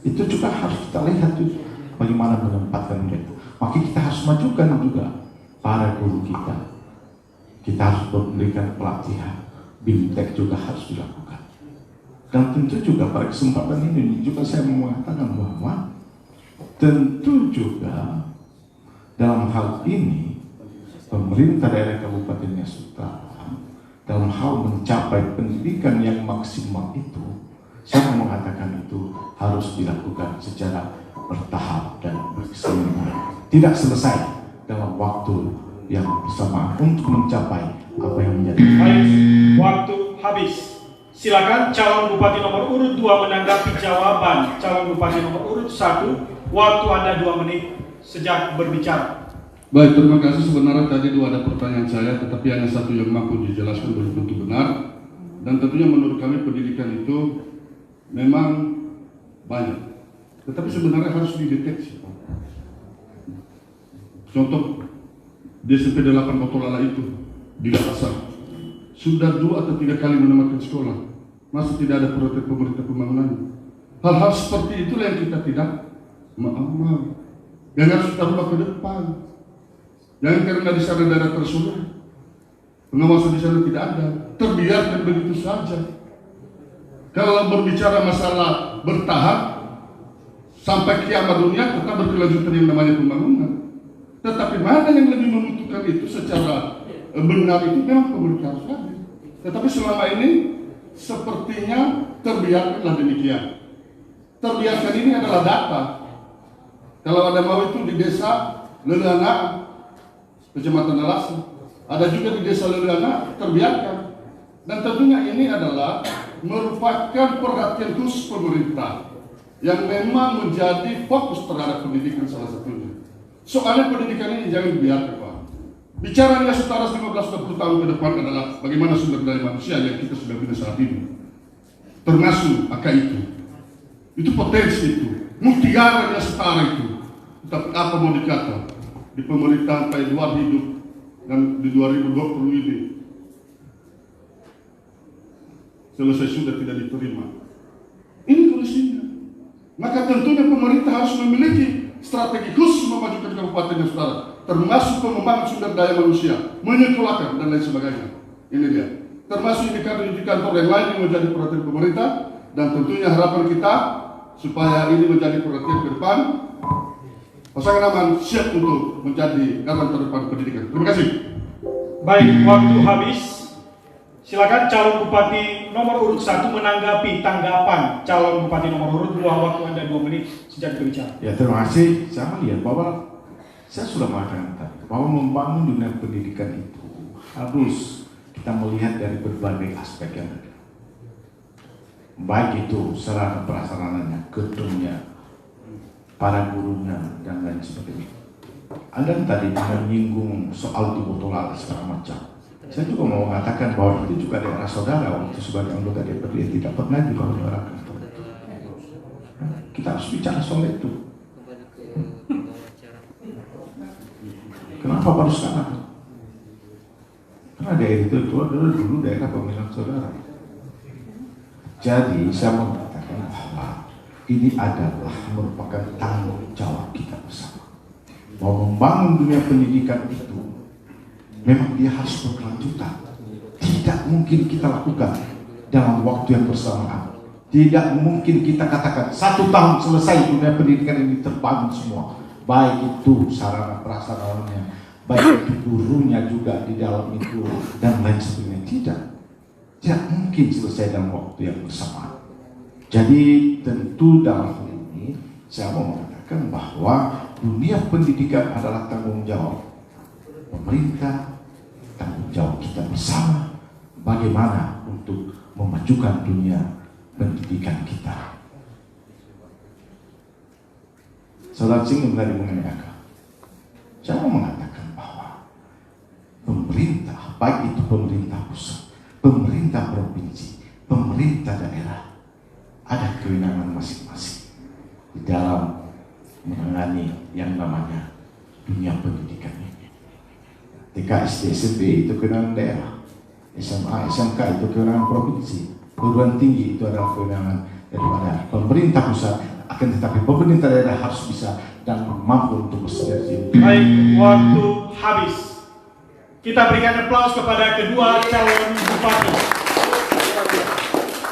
Itu juga harus kita lihat juga bagaimana menempatkan mereka. Maka kita harus majukan juga para guru kita. Kita harus memberikan pelatihan, BIMTEK juga harus dilakukan. Dan tentu juga pada kesempatan ini juga saya mau mengatakan bahwa tentu juga dalam hal ini pemerintah daerah Kabupaten Nias Utara dalam hal mencapai pendidikan yang maksimal itu, saya mau mengatakan itu harus dilakukan secara bertahap dan berkesinambungan. Tidak selesai dalam waktu yang bersamaan untuk mencapai apa yang menjadi. Baik, waktu habis. Silakan calon bupati nomor urut 2 menanggapi jawaban calon bupati nomor urut 1. Waktu Anda 2 menit sejak berbicara. Baik, terima kasih. Sebenarnya tadi dua ada pertanyaan saya, tetapi hanya satu yang mampu dijelaskan belum tentu benar. Dan tentunya menurut kami pendidikan itu memang banyak, tetapi sebenarnya harus dideteksi. Contoh, di SMP 8 Botolala itu di Laksa sudah 2 atau 3 kali menamatkan sekolah, masih tidak ada proyek pemerintah pembangunan. Hal-hal seperti itulah yang kita tidak mau, yang harus kita ubah ke depan. Jangan karena di sana daerah tersulut, pengawasan di sana tidak ada, terbiarkan begitu saja. Kalau berbicara masalah bertahap sampai kiamat dunia, tetap berkelanjutan yang namanya pembangunan. Tetapi mana yang lebih membutuhkan itu secara benar itu memang pemerintah harus hadir. Tetapi selama ini sepertinya terbiarkanlah demikian. Terbiarkan ini adalah data. Kalau ada mau itu di desa Lelana, Kecamatan Alasa, ada juga di desa Lelana, terbiarkan. Dan tentunya ini adalah merupakan perhatian khusus pemerintah yang memang menjadi fokus terhadap pendidikan salah satunya. Soalnya pendidikan ini jangan dibiarkan, Pak. Bicaranya setara 15-20 tahun ke depan adalah bagaimana sumber daya manusia yang kita sudah punya saat ini. Termasuk AK itu. Itu potensi itu. Mutiara yang setara itu. Tetapi apa mau dikata? Di pemerintahan Pak Edward hidup dan di 2020 ini selesai sudah tidak diterima. Ini kondisinya. Maka tentunya pemerintah harus memiliki strategi khusus memajukan Kabupaten Nias Utara, termasuk pengembangan sumber daya manusia, menyekolahkan dan lain sebagainya. Ini dia. Termasuk indikator-indikator yang lain yang menjadi perhatian pemerintah, dan tentunya harapan kita supaya ini menjadi perhatian ke depan. Pasangan Aman siap untuk menjadi garda terdepan pendidikan. Terima kasih. Baik, waktu habis. Silakan calon bupati nomor urut 1 menanggapi tanggapan calon bupati nomor urut 2. Waktu Anda 2 menit sejak berbicara. Ya, terima kasih. Saya melihat bahwa saya sudah mengatakan tadi bahwa membangun dunia pendidikan itu harus kita melihat dari berbagai aspek yang ada. Baik itu sarana prasarananya, gedungnya, para gurunya, dan lain sebagainya. Anda tadi menyinggung soal di Botolala segala macam. Saya juga mau mengatakan bahwa itu juga daerah saudara waktu sebagai anggota DPRD yang tidak pernah juga menyuarakan itu. Kita harus bicara soal itu. Kenapa baru sekarang? Karena daerah itu adalah dulu daerah pemilihan saudara. Jadi saya mau mengatakan bahwa ini adalah merupakan tanggung jawab kita bersama. Bahwa membangun dunia pendidikan itu memang dia harus berkelanjutan. Tidak mungkin kita lakukan dalam waktu yang bersamaan. Tidak mungkin kita katakan 1 tahun selesai dunia pendidikan ini terbangun semua. Baik itu sarana prasarananya, baik itu gurunya juga di dalam itu, dan lain sebagainya. Tidak mungkin selesai dalam waktu yang bersamaan. Jadi tentu dalam hal ini saya mau mengatakan bahwa dunia pendidikan adalah tanggung jawab pemerintah, tanggung jawab kita bersama, bagaimana untuk memajukan dunia pendidikan kita. Saudara singgung tadi mengenai agama. Saya mau mengatakan bahwa pemerintah, baik itu pemerintah pusat, pemerintah provinsi, pemerintah daerah, ada kewenangan masing-masing di dalam menangani yang namanya dunia pendidikan ini. TK, SD, SMP itu kewenangan daerah, SMA, SMK itu kewenangan provinsi, perguruan tinggi itu adalah kewenangan daripada pemerintah pusat. Akan tetapi pemerintah daerah harus bisa dan mampu untuk bersinergi. Baik, waktu habis. Kita berikan aplaus kepada kedua calon bupati.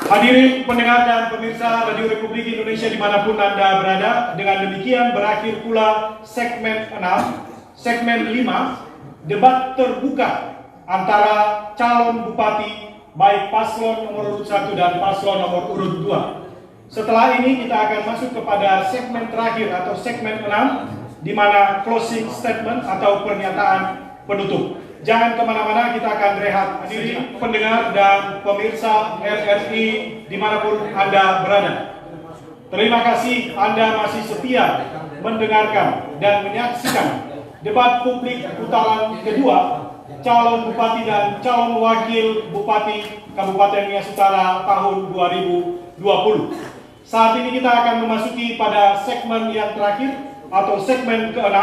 Hadirin pendengar dan pemirsa Radio Republik Indonesia dimanapun Anda berada, dengan demikian berakhir pula segmen 6, segmen 5, debat terbuka antara calon bupati baik paslon nomor urut 1 dan paslon nomor urut 2. Setelah ini kita akan masuk kepada segmen terakhir atau segmen 6, di mana closing statement atau pernyataan penutup. Jangan kemana-mana, kita akan rehat. Hadirin pendengar dan pemirsa RRI dimanapun Anda berada, terima kasih Anda masih setia mendengarkan dan menyaksikan debat publik putaran kedua calon bupati dan calon wakil bupati Kabupaten Nias Utara tahun 2020. Saat ini kita akan memasuki pada segmen yang terakhir atau segmen ke-6,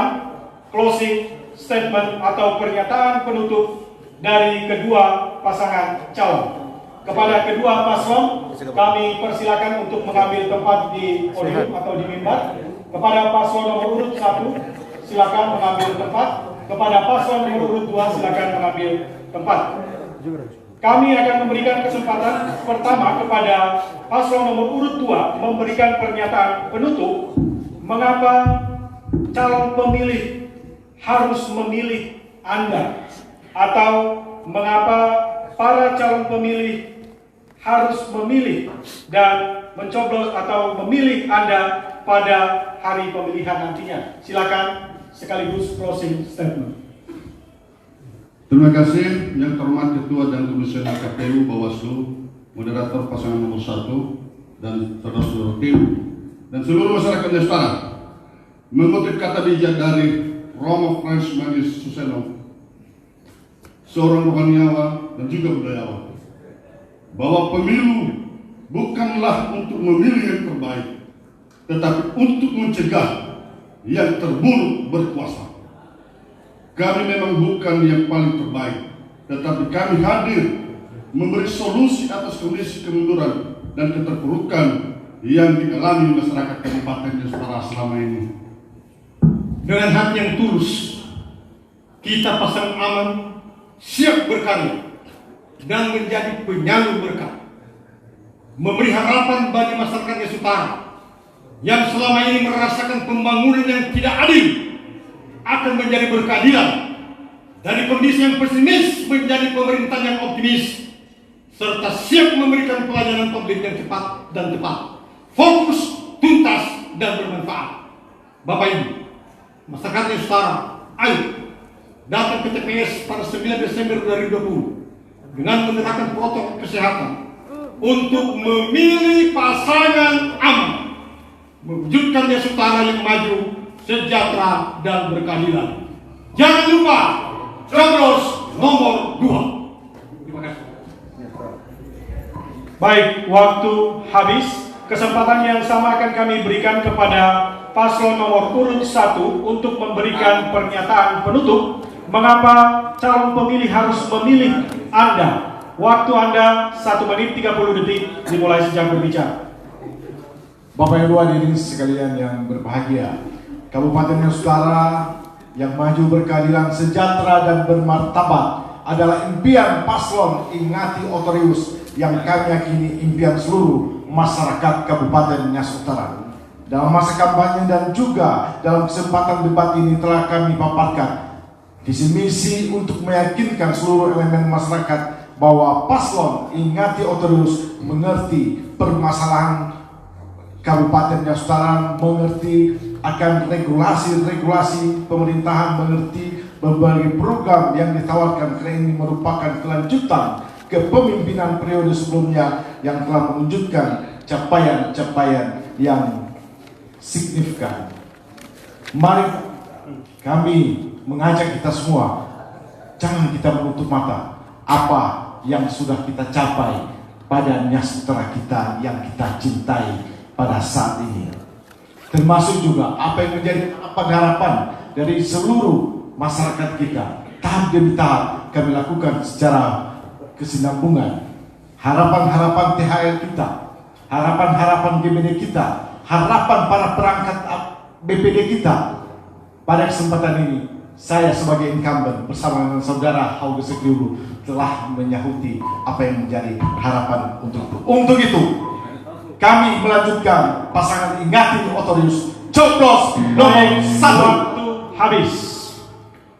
closing statement atau pernyataan penutup dari kedua pasangan calon. Kepada kedua paslon, kami persilakan untuk mengambil tempat di podium atau di mimbar. Kepada paslon nomor urut 1, silakan mengambil tempat. Kepada paslon nomor urut 2, silakan mengambil tempat. Kami akan memberikan kesempatan pertama kepada paslon nomor urut 2 memberikan pernyataan penutup mengapa calon pemilih harus memilih Anda, atau mengapa para calon pemilih harus memilih dan mencoblos atau memilih Anda pada hari pemilihan nantinya. Silakan sekaligus closing statement. Terima kasih yang terhormat Ketua dan Komisioner KPU Bawaslu, moderator pasangan nomor 1 dan saudara-saudara tim dan seluruh masyarakat Nias Utara. Mengutip kata bijak dari Romo Frans Magis Suseno, seorang rohaniawan dan juga budayawan, bahwa pemilu bukanlah untuk memilih yang terbaik, tetapi untuk mencegah yang terburuk berkuasa. Kami memang bukan yang paling terbaik, tetapi kami hadir memberi solusi atas kondisi kemunduran dan keterpurukan yang dialami masyarakat Kabupaten Nias Utara selama ini. Dengan hati yang tulus, kita pasangan aman siap berkarya dan menjadi penyalur berkah, memberi harapan bagi masyarakat Nias Utara yang selama ini merasakan pembangunan yang tidak adil akan menjadi berkeadilan, dari kondisi yang pesimis menjadi pemerintahan yang optimis, serta siap memberikan pelayanan publik yang cepat dan tepat, fokus, tuntas, dan bermanfaat. Bapak Ibu, masyarakat Nias Utara, ayo datang ke TPS pada 9 Desember 2020 dengan menerapkan protokol kesehatan untuk memilih pasangan aman, mewujudkan Nias Utara yang maju, sejahtera, dan berkeadilan. Jangan lupa coblos nomor 2. Terima kasih. Baik, waktu habis. Kesempatan yang sama akan kami berikan kepada paslon nomor urut 1 untuk memberikan pernyataan penutup mengapa calon pemilih harus memilih Anda. Waktu Anda 1 menit 30 detik dimulai sejak berbicara. Bapak Ibu hadirin sekalian yang berbahagia, Kabupaten Nias Utara yang maju, berkeadilan, sejahtera, dan bermartabat adalah impian paslon Ingati Otorius yang kami yakini impian seluruh masyarakat Kabupaten Nias Utara. Dalam masa kampanye dan juga dalam kesempatan debat ini telah kami paparkan visi misi untuk meyakinkan seluruh elemen masyarakat bahwa paslon Ingati Otorius mengerti permasalahan Kabupaten Nias Utara, mengerti akan regulasi pemerintahan, mengerti berbagai program yang ditawarkan, karena ini merupakan kelanjutan kepemimpinan periode sebelumnya yang telah mewujudkan capaian-capaian yang signifikan. Mari kami mengajak kita semua, jangan kita menutup mata apa yang sudah kita capai pada Nias Utara kita yang kita cintai pada saat ini. Termasuk juga apa yang menjadi harapan dari seluruh masyarakat kita. Tahap demi tahap kami lakukan secara kesinambungan. Harapan-harapan THL kita, harapan-harapan GBD kita, harapan para perangkat BPD kita. Pada kesempatan ini, saya sebagai incumbent bersama dengan saudara Hauge Sekliuru telah menyahuti apa yang menjadi harapan untuk itu. Kami melanjutkan pasangan Ingati Otorius coblos nomor 1. Waktu habis.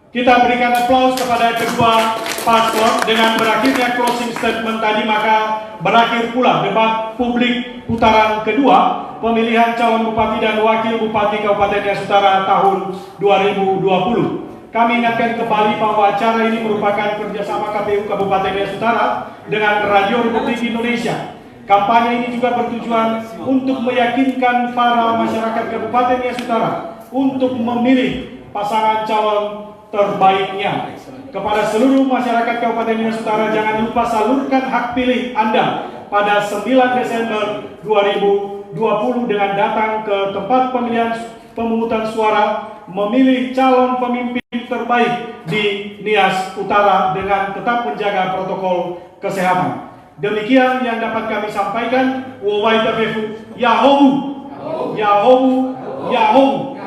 Kita berikan aplaus kepada kedua paslon. Dengan berakhirnya closing statement tadi, maka berakhir pula debat publik putaran kedua pemilihan calon bupati dan wakil bupati Kabupaten Nias Utara tahun 2020. Kami ingatkan kembali bahwa acara ini merupakan kerjasama KPU Kabupaten Nias Utara dengan Radio Republik Indonesia. Kampanye ini juga bertujuan untuk meyakinkan para masyarakat Kabupaten Nias Utara untuk memilih pasangan calon terbaiknya. Kepada seluruh masyarakat Kabupaten Nias Utara, jangan lupa salurkan hak pilih Anda pada 9 Desember 2020 dengan datang ke tempat pemilihan pemungutan suara, memilih calon pemimpin terbaik di Nias Utara dengan tetap menjaga protokol kesehatan. Demikian yang dapat kami sampaikan. Wawaita befu, Yahobu, Yahobu, Yahobu.